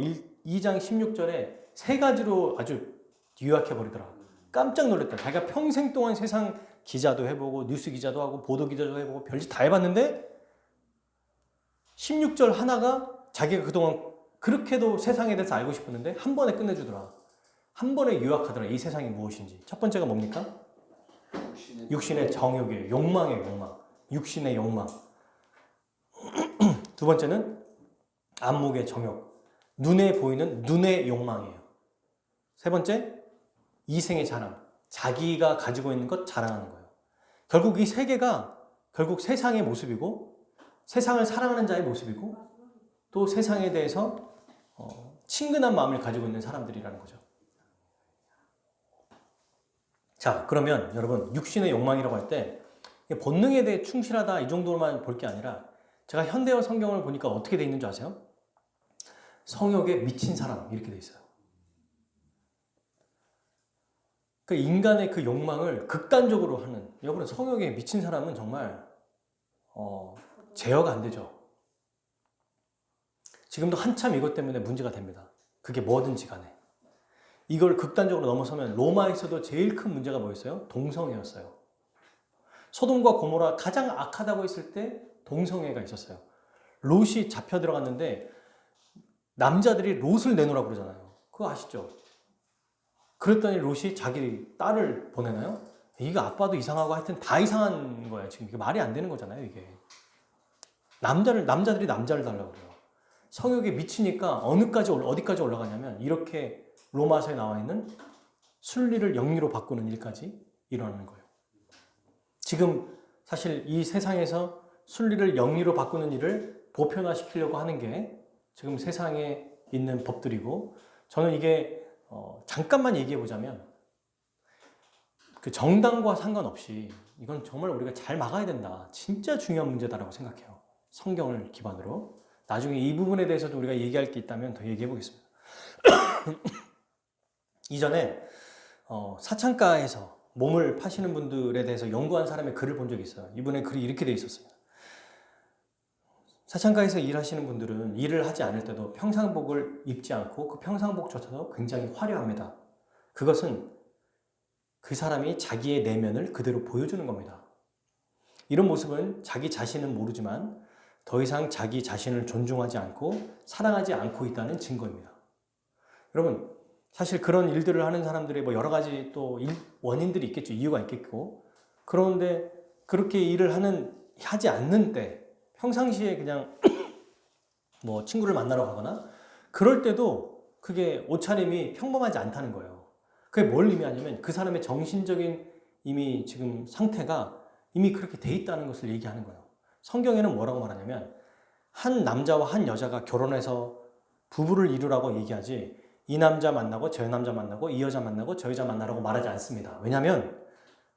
2장 16절에 세 가지로 아주 요약해버리더라. 깜짝 놀랐다. 자기가 평생 동안 세상 기자도 해보고 뉴스 기자도 하고 보도 기자도 해보고 별짓 다 해봤는데 16절 하나가 자기가 그동안 그렇게도 세상에 대해서 알고 싶었는데 한 번에 끝내주더라. 한 번에 요약하더라. 이 세상이 무엇인지. 첫 번째가 뭡니까? 육신의 정욕이에요. 욕망이에요. 욕망. 육신의 욕망. 두 번째는 안목의 정욕. 눈에 보이는 눈의 욕망이에요. 세 번째, 이생의 자랑. 자기가 가지고 있는 것 자랑하는 거예요. 결국 이 세 개가 결국 세상의 모습이고 세상을 사랑하는 자의 모습이고 또 세상에 대해서 친근한 마음을 가지고 있는 사람들이라는 거죠. 자, 그러면 여러분 육신의 욕망이라고 할 때 본능에 대해 충실하다 이 정도로만 볼 게 아니라 제가 현대어 성경을 보니까 어떻게 돼 있는 줄 아세요? 성욕에 미친 사람 이렇게 돼 있어요. 그 인간의 그 욕망을 극단적으로 하는 여러분 성욕에 미친 사람은 정말 제어가 안 되죠. 지금도 한참 이것 때문에 문제가 됩니다. 그게 뭐든지 간에. 이걸 극단적으로 넘어서면 로마에서도 제일 큰 문제가 뭐였어요? 동성애였어요. 소돔과 고모라 가장 악하다고 했을 때 동성애가 있었어요. 롯이 잡혀 들어갔는데 남자들이 롯을 내놓으라고 그러잖아요. 그거 아시죠? 그랬더니 롯이 자기 딸을 보내나요? 이거 아빠도 이상하고 하여튼 다 이상한 거야. 지금 이게 말이 안 되는 거잖아요. 이게 남자들이 남자를 달라고 그래요. 성욕에 미치니까 어디까지 올라가냐면 이렇게 로마서에 나와 있는 순리를 영리로 바꾸는 일까지 일어나는 거예요. 지금 사실 이 세상에서 순리를 영리로 바꾸는 일을 보편화시키려고 하는 게 지금 세상에 있는 법들이고 저는 이게 잠깐만 얘기해 보자면 그 정당과 상관없이 이건 정말 우리가 잘 막아야 된다. 진짜 중요한 문제다라고 생각해요. 성경을 기반으로. 나중에 이 부분에 대해서도 우리가 얘기할 게 있다면 더 얘기해 보겠습니다. 이전에 사창가에서 몸을 파시는 분들에 대해서 연구한 사람의 글을 본 적이 있어요. 이분의 글이 이렇게 돼 있었어요. 사창가에서 일하시는 분들은 일을 하지 않을 때도 평상복을 입지 않고 그 평상복조차도 굉장히 화려합니다. 그것은 그 사람이 자기의 내면을 그대로 보여주는 겁니다. 이런 모습은 자기 자신은 모르지만 더 이상 자기 자신을 존중하지 않고 사랑하지 않고 있다는 증거입니다. 여러분, 사실 그런 일들을 하는 사람들의 뭐 여러 가지 또 원인들이 있겠죠. 이유가 있겠고. 그런데 그렇게 일을 하지 않는 때, 평상시에 그냥 뭐 친구를 만나러 가거나 그럴 때도 그게 옷차림이 평범하지 않다는 거예요. 그게 뭘 의미하냐면 그 사람의 정신적인 이미 지금 상태가 이미 그렇게 돼 있다는 것을 얘기하는 거예요. 성경에는 뭐라고 말하냐면 한 남자와 한 여자가 결혼해서 부부를 이루라고 얘기하지 이 남자 만나고 저 남자 만나고 이 여자 만나고 저 여자 만나라고 말하지 않습니다. 왜냐하면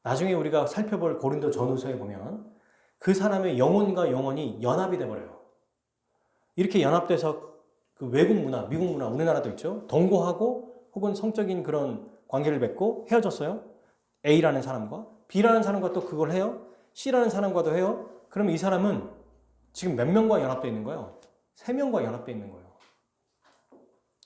나중에 우리가 살펴볼 고린도 전후서에 보면 그 사람의 영혼과 영혼이 연합이 돼버려요. 이렇게 연합돼서 그 외국 문화, 미국 문화, 우리나라도 있죠. 동거하고 혹은 성적인 그런 관계를 맺고 헤어졌어요. A라는 사람과 B라는 사람과 또 그걸 해요. C라는 사람과도 해요. 그러면 이 사람은 지금 몇 명과 연합되어 있는 거예요? 3명과 연합되어 있는 거예요.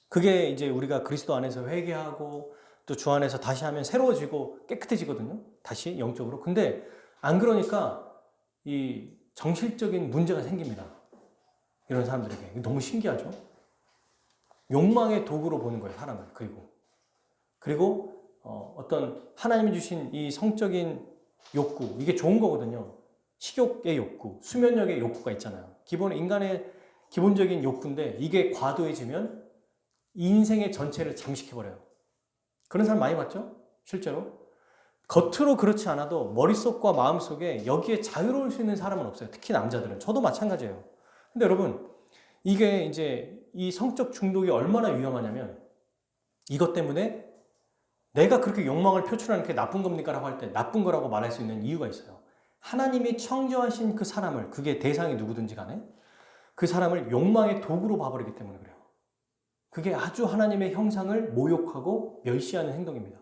그게 이제 우리가 그리스도 안에서 회개하고 또 주 안에서 다시 하면 새로워지고 깨끗해지거든요. 다시 영적으로. 근데 안 그러니까 이 정신적인 문제가 생깁니다. 이런 사람들에게. 너무 신기하죠? 욕망의 도구로 보는 거예요, 사람을. 그리고 어떤 하나님이 주신 이 성적인 욕구, 이게 좋은 거거든요. 식욕의 욕구, 수면력의 욕구가 있잖아요. 인간의 기본적인 욕구인데 이게 과도해지면 인생의 전체를 잠식해버려요. 그런 사람 많이 봤죠? 실제로. 겉으로 그렇지 않아도 머릿속과 마음속에 여기에 자유로울 수 있는 사람은 없어요. 특히 남자들은. 저도 마찬가지예요. 근데 여러분, 이게 이제 이 성적 중독이 얼마나 위험하냐면 이것 때문에 내가 그렇게 욕망을 표출하는 게 나쁜 겁니까? 라고 할 때 나쁜 거라고 말할 수 있는 이유가 있어요. 하나님이 창조하신 그 사람을, 그게 대상이 누구든지 간에 그 사람을 욕망의 도구로 봐버리기 때문에 그래요. 그게 아주 하나님의 형상을 모욕하고 멸시하는 행동입니다.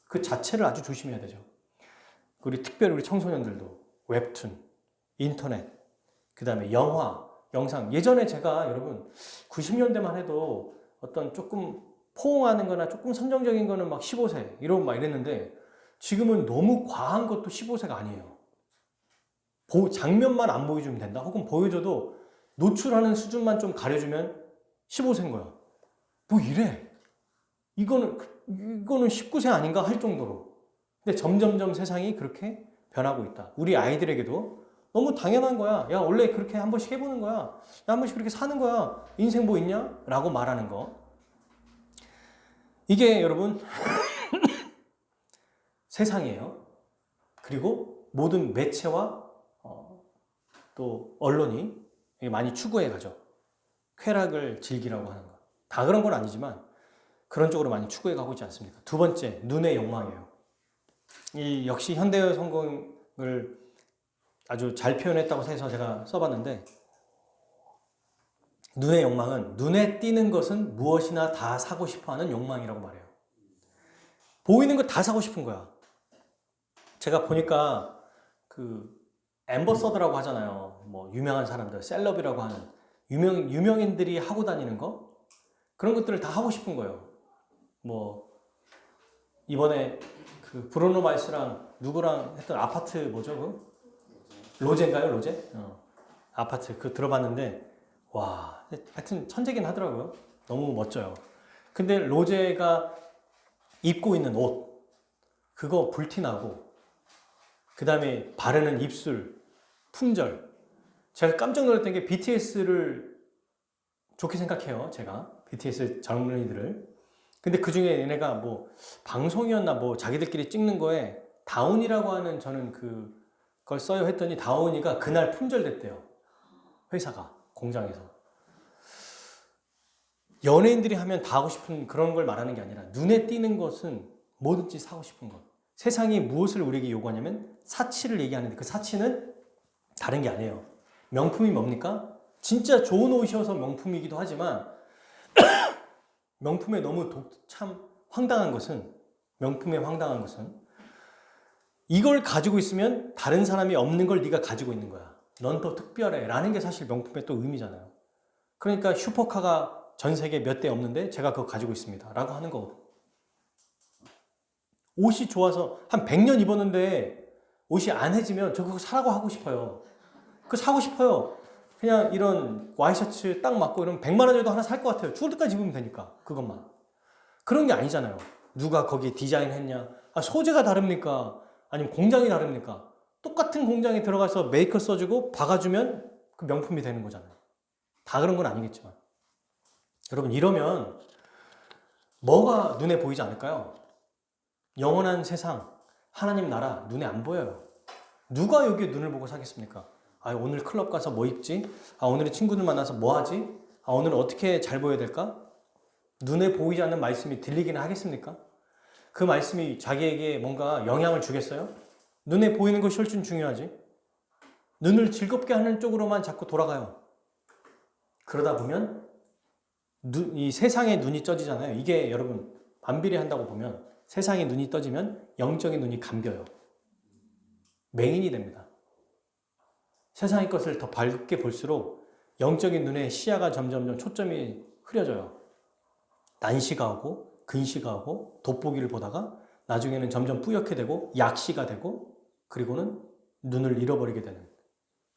그 자체를 아주 조심해야 되죠. 특별히 우리 청소년들도 웹툰, 인터넷, 그 다음에 영화, 영상. 예전에 제가 여러분 90년대만 해도 어떤 조금 포옹하는 거나 조금 선정적인 거는 막 15세 이러고 막 이랬는데 지금은 너무 과한 것도 15세가 아니에요. 장면만 안 보여주면 된다. 혹은 보여줘도 노출하는 수준만 좀 가려주면 15세인 거야. 뭐 이래. 이거는 19세 아닌가 할 정도로. 근데 점점점 세상이 그렇게 변하고 있다. 우리 아이들에게도 너무 당연한 거야. 야, 원래 그렇게 한 번씩 해보는 거야. 야, 한 번씩 그렇게 사는 거야. 인생 뭐 있냐? 라고 말하는 거. 이게 여러분 세상이에요. 그리고 모든 매체와 또 언론이 많이 추구해 가죠. 쾌락을 즐기라고 하는 것. 다 그런 건 아니지만 그런 쪽으로 많이 추구해 가고 있지 않습니까? 두 번째, 눈의 욕망이에요. 이 역시 현대의 성공을 아주 잘 표현했다고 해서 제가 써봤는데 눈의 욕망은 눈에 띄는 것은 무엇이나 다 사고 싶어하는 욕망이라고 말해요. 보이는 거 다 사고 싶은 거야. 제가 보니까 그 앰버서더라고 하잖아요. 뭐 유명한 사람들, 셀럽이라고 하는 유명인들이 하고 다니는 거 그런 것들을 다 하고 싶은 거예요. 뭐 이번에 그 브루노 마르스랑 누구랑 했던 아파트 뭐죠? 그 로제인가요? 로제? 아파트 그거 들어봤는데 와 하여튼 천재긴 하더라고요. 너무 멋져요. 근데 로제가 입고 있는 옷 그거 불티나고 그 다음에 바르는 입술 품절 제가 깜짝 놀랐던 게 BTS를 좋게 생각해요. 제가 BTS 젊은이들을 근데 그 중에 얘네가 뭐 방송이었나 뭐 자기들끼리 찍는 거에 다운이라고 하는 저는 그걸 써요 했더니 다운이가 그날 품절됐대요. 회사가 공장에서 연예인들이 하면 다 하고 싶은 그런 걸 말하는 게 아니라 눈에 띄는 것은 뭐든지 사고 싶은 것. 세상이 무엇을 우리에게 요구하냐면 사치를 얘기하는데 그 사치는 다른 게 아니에요. 명품이 뭡니까? 진짜 좋은 옷이어서 명품이기도 하지만 명품에 너무 참 황당한 것은 이걸 가지고 있으면 다른 사람이 없는 걸 네가 가지고 있는 거야. 넌 더 특별해 라는 게 사실 명품의 또 의미잖아요. 그러니까 슈퍼카가 전 세계에 몇 대 없는데 제가 그거 가지고 있습니다 라고 하는 거거든. 옷이 좋아서 한 100년 입었는데 옷이 안 해지면 저 그거 사라고 하고 싶어요. 그거 사고 싶어요. 그냥 이런 와이셔츠 딱 맞고 이러면 100만 원에도 하나 살 것 같아요. 죽을 때까지 입으면 되니까 그것만. 그런 게 아니잖아요. 누가 거기에 디자인했냐, 소재가 다릅니까? 아니면 공장이 다릅니까? 똑같은 공장에 들어가서 메이커 써주고 박아주면 그 명품이 되는 거잖아요. 다 그런 건 아니겠지만. 여러분, 이러면 뭐가 눈에 보이지 않을까요? 영원한 세상, 하나님 나라 눈에 안 보여요. 누가 여기에 눈을 보고 사겠습니까? 오늘 클럽 가서 뭐 입지? 오늘은 친구들 만나서 뭐 하지? 오늘은 어떻게 잘 보여야 될까? 눈에 보이지 않는 말씀이 들리기는 하겠습니까? 그 말씀이 자기에게 뭔가 영향을 주겠어요? 눈에 보이는 것이 훨씬 중요하지. 눈을 즐겁게 하는 쪽으로만 자꾸 돌아가요. 그러다 보면 이 세상의 눈이 떠지잖아요. 이게 여러분 반비례한다고 보면 세상의 눈이 떠지면 영적인 눈이 감겨요. 맹인이 됩니다. 세상의 것을 더 밝게 볼수록 영적인 눈의 시야가 점점 초점이 흐려져요. 난시가 오고 근시가 오고 돋보기를 보다가 나중에는 점점 뿌옇게 되고 약시가 되고 그리고는 눈을 잃어버리게 되는.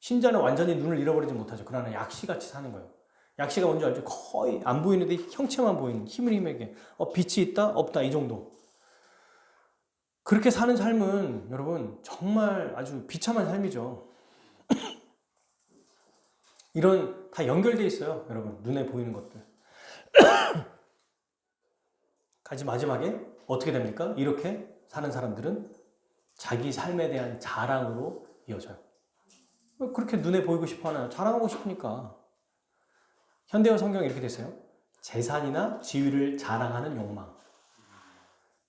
신자는 완전히 눈을 잃어버리지 못하죠. 그러나 약시같이 사는 거예요. 약시가 뭔지 알죠? 거의 안 보이는데 형체만 보이는 힘에게 빛이 있다 없다 이 정도. 그렇게 사는 삶은 여러분 정말 아주 비참한 삶이죠. 이런 다 연결돼 있어요. 여러분 눈에 보이는 것들. 가지 마지막에 어떻게 됩니까? 이렇게 사는 사람들은 자기 삶에 대한 자랑으로 이어져요. 그렇게 눈에 보이고 싶어 하나? 자랑하고 싶으니까. 현대어 성경에 이렇게 됐어요. 재산이나 지위를 자랑하는 욕망.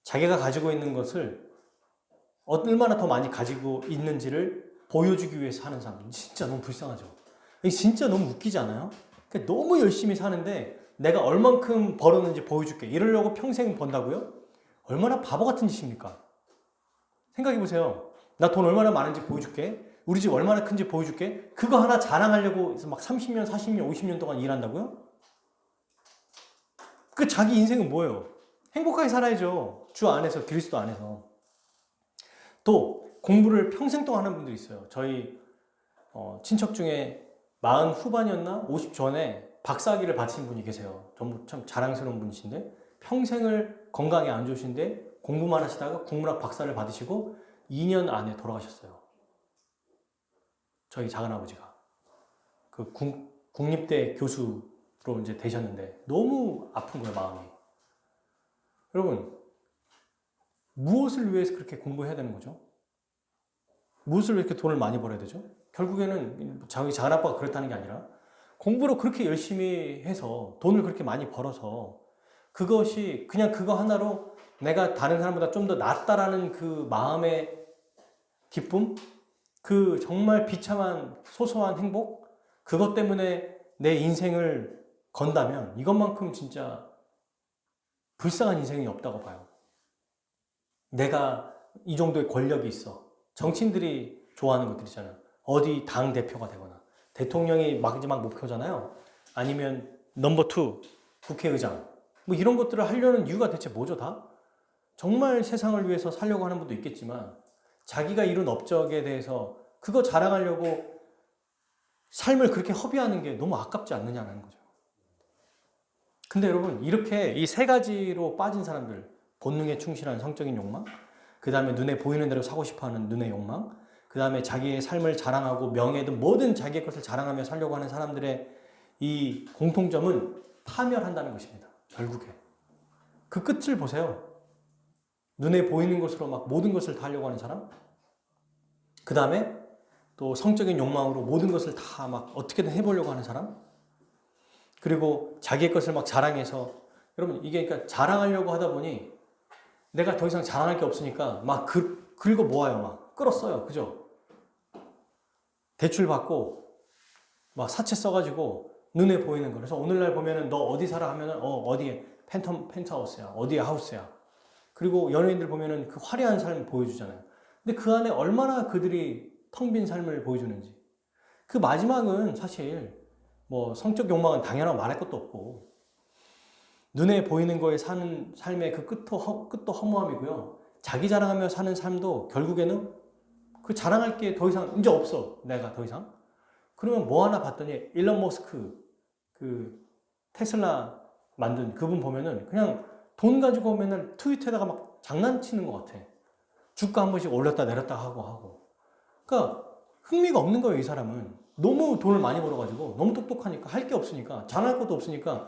자기가 가지고 있는 것을 얼마나 더 많이 가지고 있는지를 보여주기 위해서 하는 사람. 진짜 너무 불쌍하죠. 이게 진짜 너무 웃기지 않아요? 그러니까 너무 열심히 사는데 내가 얼만큼 벌었는지 보여줄게. 이러려고 평생 번다고요? 얼마나 바보 같은 짓입니까? 생각해 보세요. 나 돈 얼마나 많은지 보여줄게. 우리 집 얼마나 큰지 보여줄게. 그거 하나 자랑하려고 해서 막 30년, 40년, 50년 동안 일한다고요? 그 자기 인생은 뭐예요? 행복하게 살아야죠. 주 안에서, 그리스도 안에서. 또 공부를 평생 동안 하는 분들이 있어요. 저희 친척 중에 40 후반이었나? 50 전에 박사학위를 받으신 분이 계세요. 전부 참 자랑스러운 분이신데 평생을 건강에 안 좋으신데 공부만 하시다가 국문학 박사를 받으시고 2년 안에 돌아가셨어요. 저희 작은아버지가. 그 국립대 교수로 이제 되셨는데 너무 아픈 거예요, 마음이. 여러분, 무엇을 위해서 그렇게 공부해야 되는 거죠? 무엇을 이렇게 돈을 많이 벌어야 되죠? 결국에는 저희 작은아빠가 그렇다는 게 아니라 공부를 그렇게 열심히 해서 돈을 그렇게 많이 벌어서 그것이 그냥 그거 하나로 내가 다른 사람보다 좀 더 낫다라는 그 마음의 기쁨, 그 정말 비참한 소소한 행복, 그것 때문에 내 인생을 건다면 이것만큼 진짜 불쌍한 인생이 없다고 봐요. 내가 이 정도의 권력이 있어. 정치인들이 좋아하는 것들이잖아요. 어디 당 대표가 되거나 대통령이 마지막 목표잖아요. 아니면 넘버 2 국회의장 뭐 이런 것들을 하려는 이유가 대체 뭐죠 다? 정말 세상을 위해서 살려고 하는 분도 있겠지만 자기가 이룬 업적에 대해서 그거 자랑하려고 삶을 그렇게 허비하는 게 너무 아깝지 않느냐는 거죠. 근데 여러분 이렇게 이 세 가지로 빠진 사람들, 본능에 충실한 성적인 욕망, 그 다음에 눈에 보이는 대로 사고 싶어하는 눈의 욕망, 그 다음에 자기의 삶을 자랑하고 명예든 뭐든 자기의 것을 자랑하며 살려고 하는 사람들의 이 공통점은 파멸한다는 것입니다. 결국에. 그 끝을 보세요. 눈에 보이는 것으로 막 모든 것을 다 하려고 하는 사람, 그 다음에 또 성적인 욕망으로 모든 것을 다 막 어떻게든 해보려고 하는 사람, 그리고 자기의 것을 막 자랑해서, 여러분 이게 그러니까 자랑하려고 하다 보니 내가 더 이상 자랑할 게 없으니까 막 긁어 모아요. 막 끌었어요. 그죠? 대출 받고 막 사채 써가지고 눈에 보이는 거. 그래서 오늘날 보면은 너 어디 살아 하면은 어디에 펜트하우스야, 어디에 하우스야. 그리고 연예인들 보면은 그 화려한 삶을 보여주잖아요. 근데 그 안에 얼마나 그들이 텅 빈 삶을 보여주는지. 그 마지막은 사실 뭐 성적 욕망은 당연하고 말할 것도 없고 눈에 보이는 거에 사는 삶의 그 끝도 허무함이고요. 자기 자랑하며 사는 삶도 결국에는 그 자랑할 게 더 이상 이제 없어. 내가 더 이상. 그러면 뭐 하나 봤더니 일론 머스크 그 테슬라 만든 그분 보면은 그냥 돈 가지고 맨날 트위터에다가 막 장난치는 것 같아. 주가 한 번씩 올렸다 내렸다 하고. 그러니까 흥미가 없는 거예요, 이 사람은. 너무 돈을 많이 벌어가지고 너무 똑똑하니까 할 게 없으니까 잘할 것도 없으니까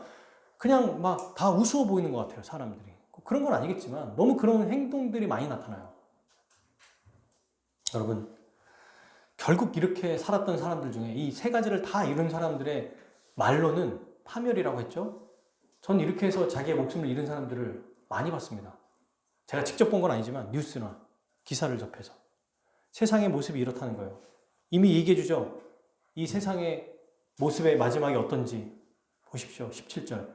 그냥 막 다 우스워 보이는 것 같아요, 사람들이. 그런 건 아니겠지만 너무 그런 행동들이 많이 나타나요. 여러분, 결국 이렇게 살았던 사람들 중에 이 세 가지를 다 이룬 사람들의 말로는 파멸이라고 했죠. 전 이렇게 해서 자기의 목숨을 잃은 사람들을 많이 봤습니다. 제가 직접 본 건 아니지만 뉴스나 기사를 접해서. 세상의 모습이 이렇다는 거예요. 이미 얘기해 주죠. 이 세상의 모습의 마지막이 어떤지 보십시오. 17절.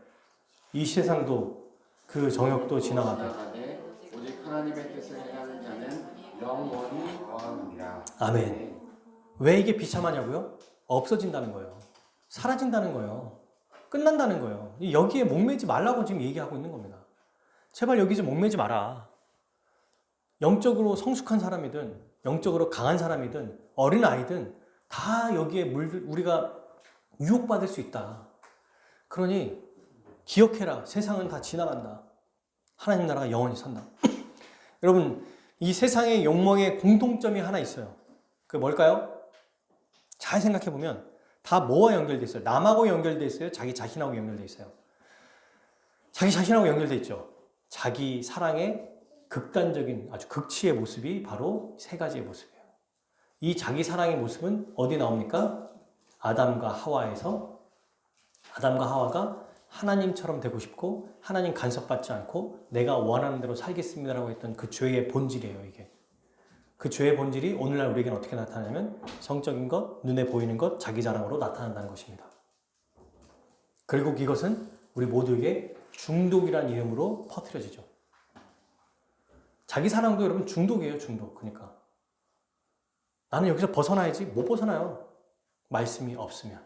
이 세상도 그 정욕도 지나가되 오직 하나님의 뜻을 행하는 자는 영원히 거하느니라. 아멘. 왜 이게 비참하냐고요? 없어진다는 거예요. 사라진다는 거예요. 끝난다는 거예요. 여기에 목매지 말라고 지금 얘기하고 있는 겁니다. 제발 여기 좀 목매지 마라. 영적으로 성숙한 사람이든 영적으로 강한 사람이든 어린아이든 다 여기에 우리가 유혹받을 수 있다. 그러니 기억해라. 세상은 다 지나간다. 하나님 나라가 영원히 산다. 여러분, 이 세상의 욕망의 공통점이 하나 있어요. 그게 뭘까요? 잘 생각해 보면 다 뭐와 연결돼 있어요? 남하고 연결돼 있어요? 자기 자신하고 연결돼 있어요? 자기 자신하고 연결돼 있죠. 자기 사랑의 극단적인 아주 극치의 모습이 바로 세 가지의 모습이에요. 이 자기 사랑의 모습은 어디 나옵니까? 아담과 하와에서 아담과 하와가 하나님처럼 되고 싶고 하나님 간섭받지 않고 내가 원하는 대로 살겠습니다라고 했던 그 죄의 본질이에요. 이게. 그 죄의 본질이 오늘날 우리에게는 어떻게 나타나냐면 성적인 것, 눈에 보이는 것, 자기 자랑으로 나타난다는 것입니다. 결국 이것은 우리 모두에게 중독이라는 이름으로 퍼뜨려지죠. 자기 사랑도 여러분 중독이에요. 중독. 그러니까 나는 여기서 벗어나야지. 못 벗어나요. 말씀이 없으면.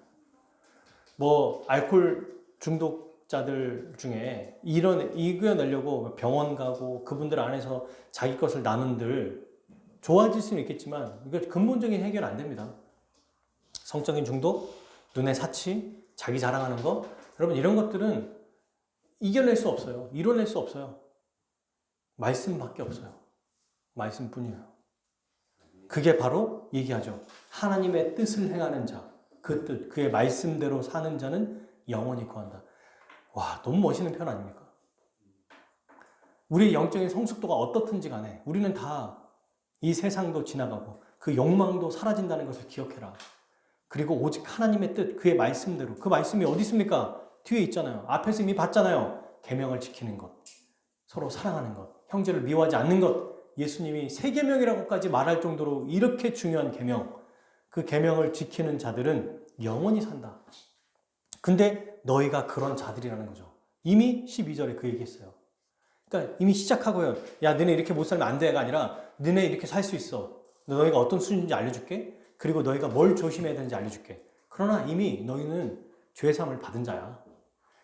뭐 알코올 중독자들 중에 이겨내려고 병원 가고 그분들 안에서 자기 것을 나눈들 좋아질 수는 있겠지만 이거 근본적인 해결 안 됩니다. 성적인 중독, 눈의 사치, 자기 자랑하는 거 여러분 이런 것들은 이겨낼 수 없어요. 이뤄낼 수 없어요. 말씀밖에 없어요. 말씀뿐이에요. 그게 바로 얘기하죠. 하나님의 뜻을 행하는 자, 그 뜻, 그의 말씀대로 사는 자는 영원히 거한다. 와, 너무 멋있는 표현 아닙니까? 우리의 영적인 성숙도가 어떻든지 간에 우리는 다 이 세상도 지나가고 그 욕망도 사라진다는 것을 기억해라. 그리고 오직 하나님의 뜻, 그의 말씀대로. 그 말씀이 어디 있습니까? 뒤에 있잖아요. 앞에서 이미 봤잖아요. 계명을 지키는 것, 서로 사랑하는 것, 형제를 미워하지 않는 것. 예수님이 세 계명이라고까지 말할 정도로 이렇게 중요한 계명, 그 계명을 지키는 자들은 영원히 산다. 근데 너희가 그런 자들이라는 거죠. 이미 12절에 그 얘기했어요. 그러니까 이미 시작하고요. 야, 너네 이렇게 못 살면 안 돼가 아니라 너네 이렇게 살 수 있어. 너희가 어떤 수준인지 알려줄게. 그리고 너희가 뭘 조심해야 되는지 알려줄게. 그러나 이미 너희는 죄사함을 받은 자야.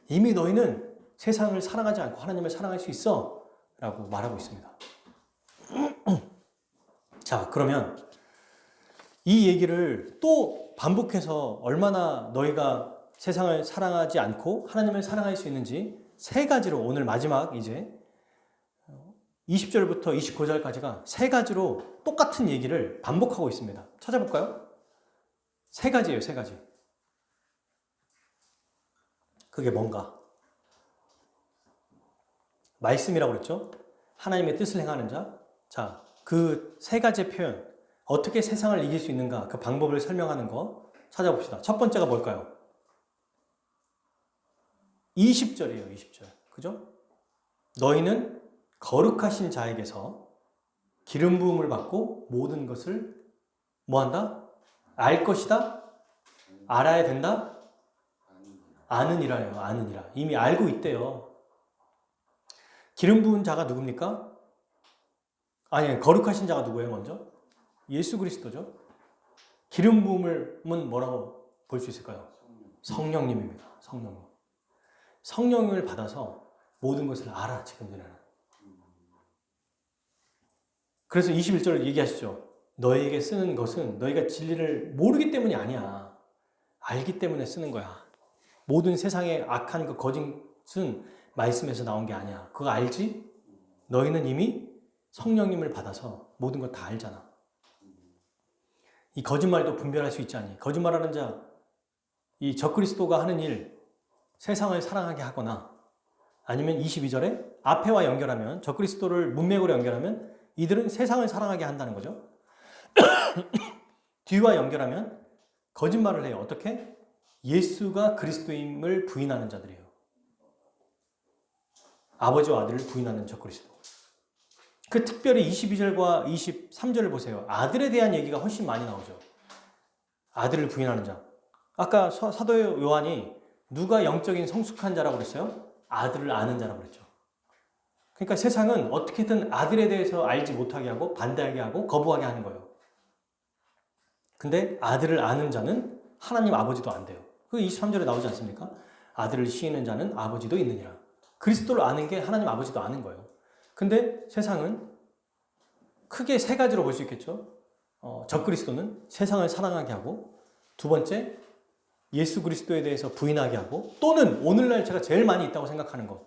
이미 너희는 세상을 사랑하지 않고 하나님을 사랑할 수 있어. 라고 말하고 있습니다. 자, 그러면 이 얘기를 또 반복해서 얼마나 너희가 세상을 사랑하지 않고 하나님을 사랑할 수 있는지 세 가지로 오늘 마지막 이제 20절부터 29절까지가 세 가지로 똑같은 얘기를 반복하고 있습니다. 찾아볼까요? 세 가지예요, 세 가지. 그게 뭔가? 말씀이라고 그랬죠? 하나님의 뜻을 행하는 자. 자, 그 세 가지의 표현. 어떻게 세상을 이길 수 있는가? 그 방법을 설명하는 거 찾아봅시다. 첫 번째가 뭘까요? 20절이에요, 20절. 그죠? 너희는 거룩하신 자에게서 기름 부음을 받고 모든 것을 뭐 한다? 알 것이다? 알아야 된다? 아느니라요. 아느니라. 이미 알고 있대요. 기름 부은 자가 누굽니까? 아니, 거룩하신 자가 누구예요, 먼저? 예수 그리스도죠. 기름 부음은 뭐라고 볼 수 있을까요? 성령님입니다. 성령님. 성령을 받아서 모든 것을 알아, 지금 너는. 그래서 21절 얘기하시죠. 너에게 쓰는 것은 너희가 진리를 모르기 때문이 아니야. 알기 때문에 쓰는 거야. 모든 세상의 악한 그 거짓은 말씀에서 나온 게 아니야. 그거 알지? 너희는 이미 성령님을 받아서 모든 걸 다 알잖아. 이 거짓말도 분별할 수 있지 않니? 거짓말하는 자, 이 적그리스도가 하는 일, 세상을 사랑하게 하거나 아니면 22절에 앞에와 연결하면 적그리스도를 문맥으로 연결하면 이들은 세상을 사랑하게 한다는 거죠. 뒤와 연결하면 거짓말을 해요. 어떻게? 예수가 그리스도임을 부인하는 자들이에요. 아버지와 아들을 부인하는 적그리스도. 그 특별히 22절과 23절을 보세요. 아들에 대한 얘기가 훨씬 많이 나오죠. 아들을 부인하는 자. 아까 사도 요한이 누가 영적인 성숙한 자라고 그랬어요? 아들을 아는 자라고 그랬죠. 그러니까 세상은 어떻게든 아들에 대해서 알지 못하게 하고 반대하게 하고 거부하게 하는 거예요. 근데 아들을 아는 자는 하나님 아버지도 안 돼요. 그 23절에 나오지 않습니까? 아들을 시인하는 자는 아버지도 있느니라. 그리스도를 아는 게 하나님 아버지도 아는 거예요. 근데 세상은 크게 세 가지로 볼 수 있겠죠. 적그리스도는 세상을 사랑하게 하고, 두 번째 예수 그리스도에 대해서 부인하게 하고, 또는 오늘날 제가 제일 많이 있다고 생각하는 것,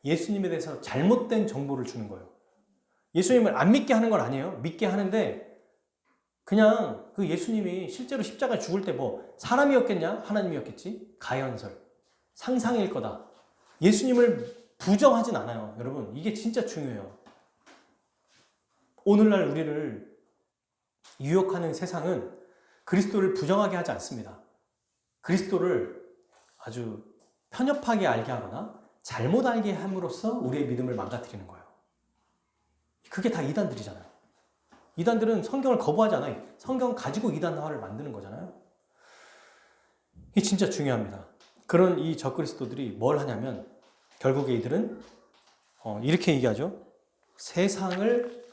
예수님에 대해서 잘못된 정보를 주는 거예요. 예수님을 안 믿게 하는 건 아니에요. 믿게 하는데 그냥 그 예수님이 실제로 십자가에 죽을 때 뭐 사람이었겠냐? 하나님이었겠지? 가연설, 상상일 거다. 예수님을 부정하진 않아요. 여러분, 이게 진짜 중요해요. 오늘날 우리를 유혹하는 세상은 그리스도를 부정하게 하지 않습니다. 그리스도를 아주 편협하게 알게 하거나 잘못 알게 함으로써 우리의 믿음을 망가뜨리는 거예요. 그게 다 이단들이잖아요. 이단들은 성경을 거부하지 않아요. 성경 가지고 이단화를 만드는 거잖아요. 이게 진짜 중요합니다. 그런 이 적그리스도들이 뭘 하냐면 결국에 이들은 이렇게 얘기하죠. 세상을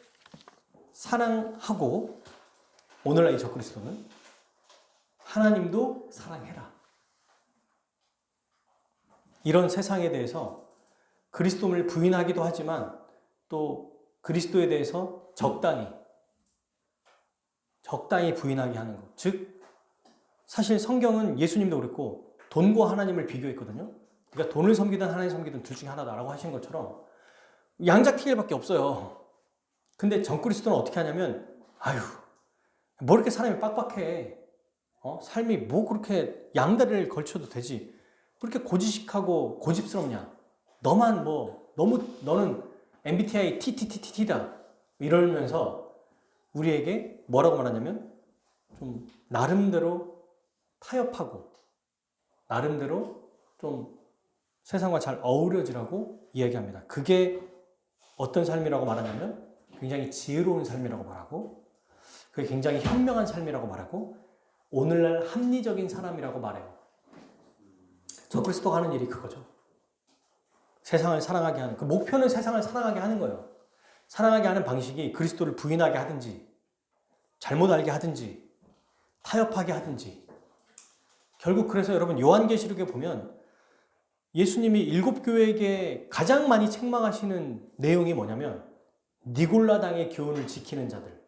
사랑하고, 오늘날 이 적그리스도는 하나님도 사랑해라. 이런 세상에 대해서 그리스도를 부인하기도 하지만 또 그리스도에 대해서 적당히 부인하게 하는 것. 즉, 사실 성경은 예수님도 그랬고 돈과 하나님을 비교했거든요. 그러니까 돈을 섬기든 하나님 섬기든 둘 중에 하나다라고 하신 것처럼 양자택일밖에 없어요. 근데 적그리스도는 어떻게 하냐면, 아유, 뭐 이렇게 사람이 빡빡해. 삶이 뭐 그렇게 양다리를 걸쳐도 되지. 그렇게 고지식하고 고집스럽냐. 너만 뭐 너무 너는 MBTI TTTT다. 이러면서 우리에게 뭐라고 말하냐면 좀 나름대로 타협하고 나름대로 좀 세상과 잘 어우러지라고 이야기합니다. 그게 어떤 삶이라고 말하냐면 굉장히 지혜로운 삶이라고 말하고, 그게 굉장히 현명한 삶이라고 말하고, 오늘날 합리적인 사람이라고 말해요. 적그리스도가 하는 일이 그거죠. 세상을 사랑하게 하는, 그 목표는 세상을 사랑하게 하는 거예요. 사랑하게 하는 방식이 그리스도를 부인하게 하든지 잘못 알게 하든지 타협하게 하든지. 결국 그래서 여러분 요한계시록에 보면 예수님이 7교회에게 가장 많이 책망하시는 내용이 뭐냐면 니골라당의 교훈을 지키는 자들,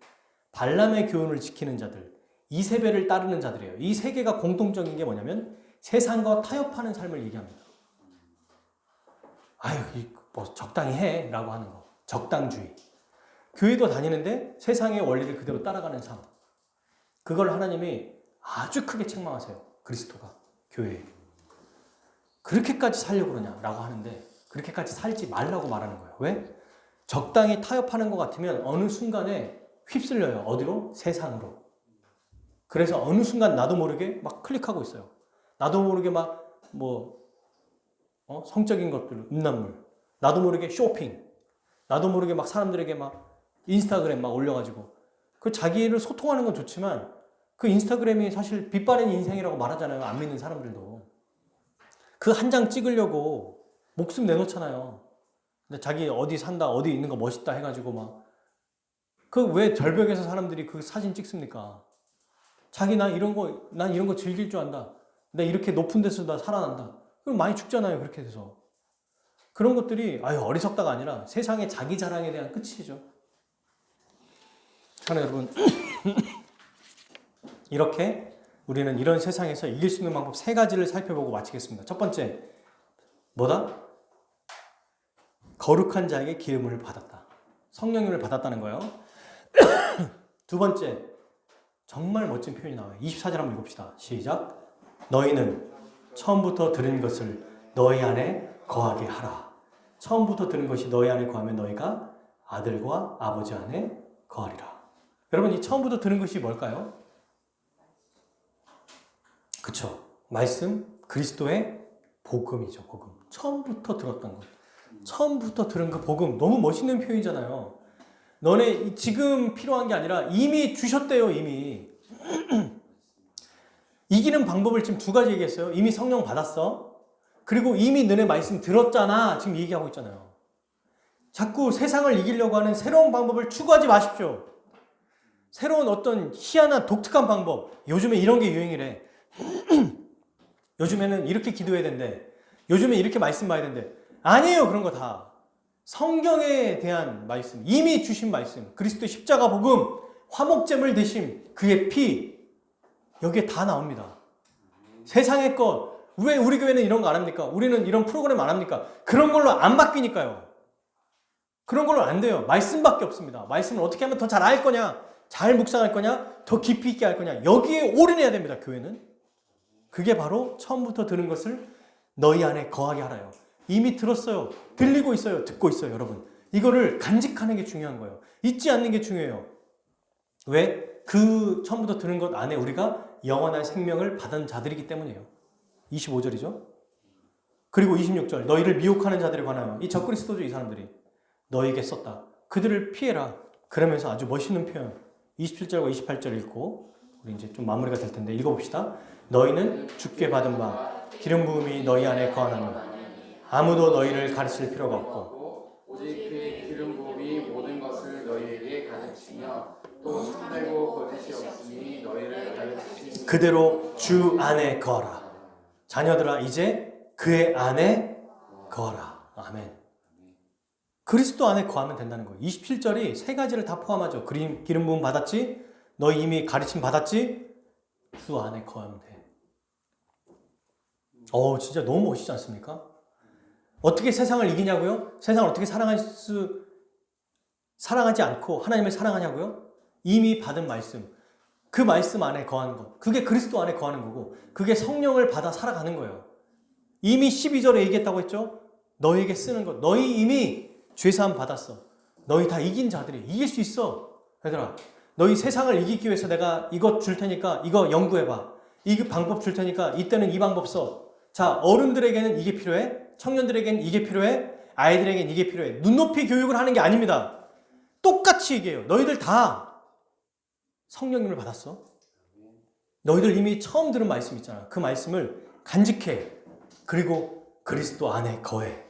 발람의 교훈을 지키는 자들, 이세벨을 따르는 자들이에요. 이 세 개가 공통적인 게 뭐냐면 세상과 타협하는 삶을 얘기합니다. 아유, 뭐 적당히 해 라고 하는 거. 적당주의. 교회도 다니는데 세상의 원리를 그대로 따라가는 삶. 그걸 하나님이 아주 크게 책망하세요. 그리스도가 교회에. 그렇게까지 살려고 그러냐라고 하는데 그렇게까지 살지 말라고 말하는 거예요. 왜? 적당히 타협하는 것 같으면 어느 순간에 휩쓸려요. 어디로? 세상으로. 그래서 어느 순간 나도 모르게 막 클릭하고 있어요. 나도 모르게 막 성적인 것들, 음란물. 나도 모르게 쇼핑. 나도 모르게 막 사람들에게 막 인스타그램 막 올려가지고. 그 자기를 소통하는 건 좋지만 그 인스타그램이 사실 빛바랜 인생이라고 말하잖아요. 안 믿는 사람들도. 그 한 장 찍으려고 목숨 내놓잖아요. 근데 자기 어디 산다, 어디 있는 거 멋있다 해가지고 막. 그 왜 절벽에서 사람들이 그 사진 찍습니까? 난 이런 거 즐길 줄 안다. 나 이렇게 높은 데서 나 살아난다. 그럼 많이 죽잖아요. 그렇게 돼서. 그런 것들이 어리석다가 아니라 세상의 자기 자랑에 대한 끝이죠. 자, 여러분 이렇게 우리는 이런 세상에서 이길 수 있는 방법 3가지를 살펴보고 마치겠습니다. 첫 번째, 뭐다? 거룩한 자에게 기름을 받았다. 성령님을 받았다는 거예요. 두 번째, 정말 멋진 표현이 나와요. 24절 한번 읽읍시다. 시작. 너희는 처음부터 들은 것을 너희 안에 거하게 하라. 처음부터 들은 것이 너희 안에 거하면 너희가 아들과 아버지 안에 거하리라. 여러분, 이 처음부터 들은 것이 뭘까요? 그쵸. 말씀, 그리스도의 복음이죠. 복음. 처음부터 들었던 것. 처음부터 들은 그 복음. 너무 멋있는 표현이잖아요. 너네 지금 필요한 게 아니라 이미 주셨대요. 이미. 이기는 방법을 지금 2가지 얘기했어요. 이미 성령 받았어. 그리고 이미 너네 말씀 들었잖아. 지금 얘기하고 있잖아요. 자꾸 세상을 이기려고 하는 새로운 방법을 추구하지 마십시오. 새로운 어떤 희한한 독특한 방법. 요즘에 이런 게 유행이래. 요즘에는 이렇게 기도해야 된대. 요즘에 이렇게 말씀 봐야 된대. 아니에요. 그런 거 다. 성경에 대한 말씀, 이미 주신 말씀, 그리스도의 십자가 복음, 화목제물 대심, 그의 피, 여기에 다 나옵니다. 세상의 것, 왜 우리 교회는 이런 거 안 합니까? 우리는 이런 프로그램 안 합니까? 그런 걸로 안 바뀌니까요. 그런 걸로 안 돼요. 말씀밖에 없습니다. 말씀을 어떻게 하면 더 잘 알 거냐? 잘 묵상할 거냐? 더 깊이 있게 할 거냐? 여기에 올인해야 됩니다. 교회는. 그게 바로 처음부터 들은 것을 너희 안에 거하게 하라요. 이미 들었어요. 들리고 있어요. 듣고 있어요. 여러분. 이거를 간직하는 게 중요한 거예요. 잊지 않는 게 중요해요. 왜? 그 처음부터 들은 것 안에 우리가 영원한 생명을 받은 자들이기 때문이에요. 25절이죠. 그리고 26절. 너희를 미혹하는 자들에 관하여. 이 적그리스도죠. 이 사람들이. 너희에게 썼다. 그들을 피해라. 그러면서 아주 멋있는 표현. 27절과 28절 읽고 우리 이제 좀 마무리가 될 텐데 읽어봅시다. 너희는 주께 받은 바 기름 부음이 너희 안에 거하나니 아무도 너희를 가르칠 필요가 없고 오직 그의 기름 부음이 모든 것을 너희에게 가르치며 또 참되고 거짓이 없으니 너희를 가르치시니 그대로 주 안에 거하라. 자녀들아 이제 그의 안에 거하라. 아멘. 그리스도 안에 거하면 된다는 거예요. 27절이 3가지를 다 포함하죠. 기름 부음 받았지? 너희 이미 가르침 받았지? 주 안에 거하면 돼. 진짜 너무 멋있지 않습니까? 어떻게 세상을 이기냐고요? 세상을 어떻게 사랑하지 않고 하나님을 사랑하냐고요? 이미 받은 말씀, 그 말씀 안에 거하는 것, 그게 그리스도 안에 거하는 거고 그게 성령을 받아 살아가는 거예요. 이미 12절에 얘기했다고 했죠? 너희에게 쓰는 것, 너희 이미 죄사함 받았어. 너희 다 이긴 자들이 이길 수 있어. 얘들아, 너희 세상을 이기기 위해서 내가 이것 줄 테니까 이거 연구해봐. 이 방법 줄 테니까 이때는 이 방법 써. 자, 어른들에게는 이게 필요해. 청년들에게는 이게 필요해. 아이들에게는 이게 필요해. 눈높이 교육을 하는 게 아닙니다. 똑같이 얘기해요. 너희들 다 성령님을 받았어. 너희들 이미 처음 들은 말씀 있잖아. 그 말씀을 간직해. 그리고 그리스도 안에 거해.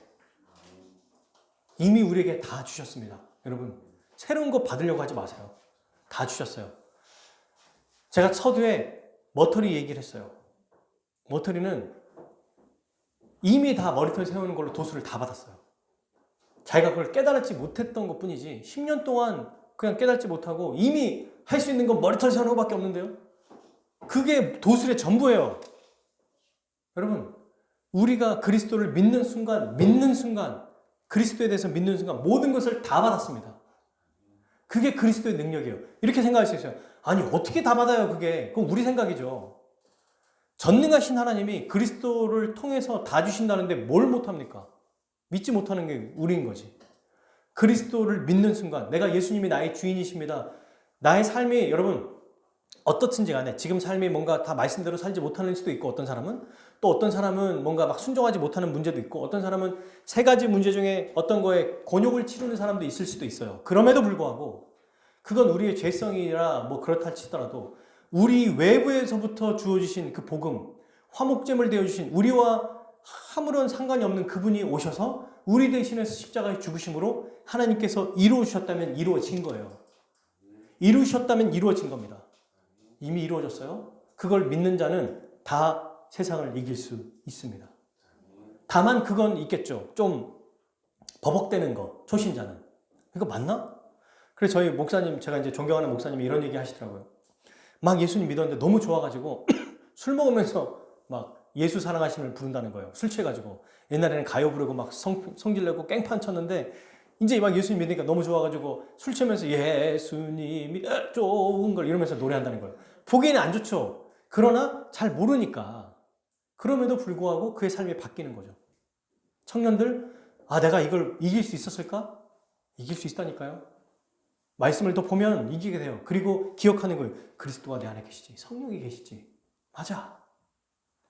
이미 우리에게 다 주셨습니다. 여러분, 새로운 거 받으려고 하지 마세요. 다 주셨어요. 제가 서두에 머터리 얘기를 했어요. 머터리는 이미 다 머리털 세우는 걸로 도수를 다 받았어요. 자기가 그걸 깨달지 못했던 것 뿐이지 10년 동안 그냥 깨닫지 못하고 이미 할 수 있는 건 머리털 세우는 것밖에 없는데요. 그게 도술의 전부예요. 여러분, 우리가 그리스도를 믿는 순간 그리스도에 대해서 믿는 순간 모든 것을 다 받았습니다. 그게 그리스도의 능력이에요. 이렇게 생각할 수 있어요. 아니 어떻게 다 받아요 그게? 그건 우리 생각이죠. 전능하신 하나님이 그리스도를 통해서 다 주신다는데 뭘 못합니까? 믿지 못하는 게 우리인 거지. 그리스도를 믿는 순간 내가 예수님이 나의 주인이십니다. 나의 삶이 여러분 어떻든지 간에 지금 삶이 뭔가 다 말씀대로 살지 못하는 수도 있고 어떤 사람은 또 어떤 사람은 뭔가 막 순종하지 못하는 문제도 있고 어떤 사람은 3가지 문제 중에 어떤 거에 곤욕을 치르는 사람도 있을 수도 있어요. 그럼에도 불구하고 그건 우리의 죄성이라 뭐 그렇다 치더라도 우리 외부에서부터 주어주신 그 복음, 화목제물 되어주신 우리와 아무런 상관이 없는 그분이 오셔서 우리 대신해서 십자가에 죽으심으로 하나님께서 이루어주셨다면 이루어진 거예요. 이루셨다면 이루어진 겁니다. 이미 이루어졌어요. 그걸 믿는 자는 다 세상을 이길 수 있습니다. 다만 그건 있겠죠. 좀 버벅대는 거, 초신자는. 이거 맞나? 그래서 저희 목사님, 제가 이제 존경하는 목사님이 이런 얘기 하시더라고요. 막 예수님 믿었는데 너무 좋아가지고 술 먹으면서 막 예수 사랑하심을 부른다는 거예요. 술 취해가지고. 옛날에는 가요 부르고 막 성질 내고 깽판 쳤는데 이제 막 예수님 믿으니까 너무 좋아가지고 술 취하면서 예수님이 좋은 걸 이러면서 노래한다는 거예요. 보기에는 안 좋죠. 그러나 잘 모르니까 그럼에도 불구하고 그의 삶이 바뀌는 거죠. 청년들, 내가 이걸 이길 수 있었을까? 이길 수 있다니까요. 말씀을 더 보면 이기게 돼요. 그리고 기억하는 거예요. 그리스도가 내 안에 계시지. 성령이 계시지. 맞아.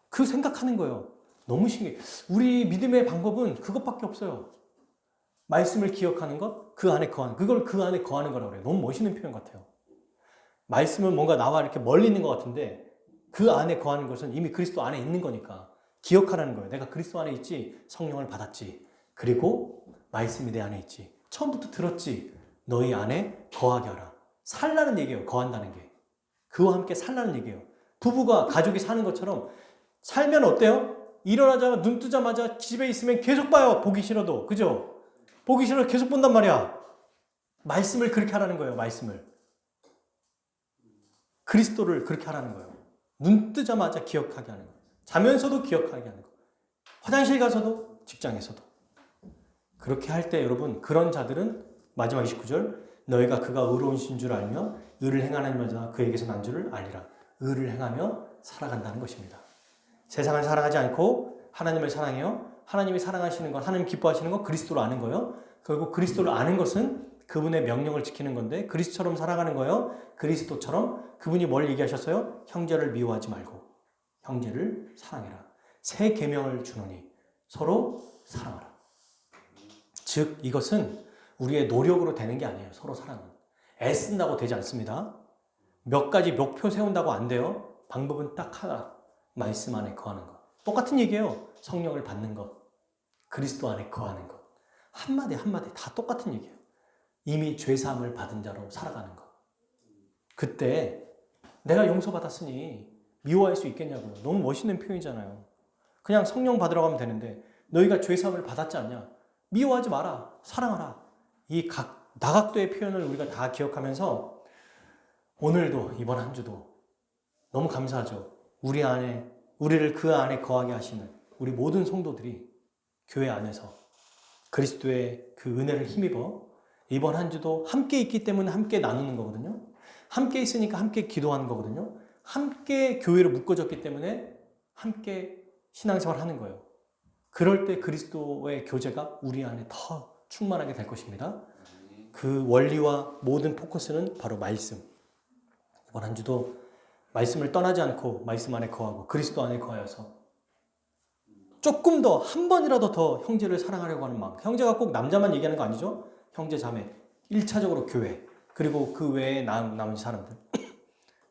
그 생각하는 거예요. 너무 신기해. 우리 믿음의 방법은 그것밖에 없어요. 말씀을 기억하는 것, 그 안에 거하는, 그걸 그 안에 거하는 거라고 그래요. 너무 멋있는 표현 같아요. 말씀은 뭔가 나와 이렇게 멀리 있는 것 같은데 그 안에 거하는 것은 이미 그리스도 안에 있는 거니까 기억하라는 거예요. 내가 그리스도 안에 있지. 성령을 받았지. 그리고 말씀이 내 안에 있지. 처음부터 들었지. 너희 안에 거하게 하라. 살라는 얘기예요. 거한다는 게. 그와 함께 살라는 얘기예요. 부부가 가족이 사는 것처럼 살면 어때요? 일어나자마자 눈 뜨자마자 집에 있으면 계속 봐요. 보기 싫어도. 그죠? 보기 싫어도 계속 본단 말이야. 말씀을 그렇게 하라는 거예요. 말씀을. 그리스도를 그렇게 하라는 거예요. 눈 뜨자마자 기억하게 하는 거예요. 자면서도 기억하게 하는 거예요. 화장실 가서도 직장에서도. 그렇게 할 때 여러분 그런 자들은 마지막 29절 너희가 그가 의로우신 줄 알며 의를 행하는 자가 그에게서 난 줄을 알리라. 의를 행하며 살아간다는 것입니다. 세상을 사랑하지 않고 하나님을 사랑해요. 하나님이 사랑하시는 것, 하나님 기뻐하시는 것, 그리스도를 아는 거예요. 결국 그리스도를 아는 것은 그분의 명령을 지키는 건데 그리스도처럼 살아가는 거예요. 그리스도처럼 그분이 뭘 얘기하셨어요? 형제를 미워하지 말고 형제를 사랑해라. 새 계명을 주노니 서로 사랑하라. 즉 이것은 우리의 노력으로 되는 게 아니에요. 서로 사랑은. 애쓴다고 되지 않습니다. 몇 가지 목표 세운다고 안 돼요. 방법은 딱 하나. 말씀 안에 거하는 것. 똑같은 얘기예요. 성령을 받는 것. 그리스도 안에 거하는 것. 한마디 한마디 다 똑같은 얘기예요. 이미 죄사함을 받은 자로 살아가는 것. 그때 내가 용서받았으니 미워할 수 있겠냐고요. 너무 멋있는 표현이잖아요. 그냥 성령 받으러 가면 되는데 너희가 죄사함을 받았지 않냐? 미워하지 마라. 사랑하라. 이 다각도의 표현을 우리가 다 기억하면서 오늘도 이번 한 주도 너무 감사하죠. 우리를 그 안에 거하게 하시는 우리 모든 성도들이 교회 안에서 그리스도의 그 은혜를 힘입어 이번 한 주도 함께 있기 때문에 함께 나누는 거거든요. 함께 있으니까 함께 기도하는 거거든요. 함께 교회로 묶어졌기 때문에 함께 신앙생활을 하는 거예요. 그럴 때 그리스도의 교제가 우리 안에 더 충만하게 될 것입니다. 그 원리와 모든 포커스는 바로 말씀. 이번 한 주도 말씀을 떠나지 않고 말씀 안에 거하고 그리스도 안에 거하여서 조금 더 한 번이라도 더 형제를 사랑하려고 하는 마음. 형제가 꼭 남자만 얘기하는 거 아니죠? 형제 자매 1차적으로 교회 그리고 그 외에 나머지 사람들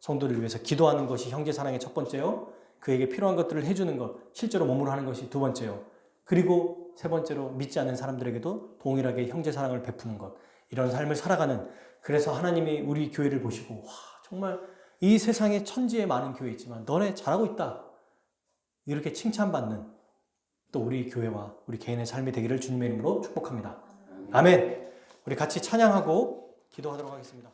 성도를 위해서 기도하는 것이 형제 사랑의 첫 번째요. 그에게 필요한 것들을 해주는 것 실제로 몸으로 하는 것이 두 번째요. 그리고 세 번째로 믿지 않는 사람들에게도 동일하게 형제 사랑을 베푸는 것 이런 삶을 살아가는 그래서 하나님이 우리 교회를 보시고 와 정말 이 세상에 천지에 많은 교회 있지만 너네 잘하고 있다 이렇게 칭찬받는 또 우리 교회와 우리 개인의 삶이 되기를 주님의 이름으로 축복합니다. 아멘. 우리 같이 찬양하고 기도하도록 하겠습니다.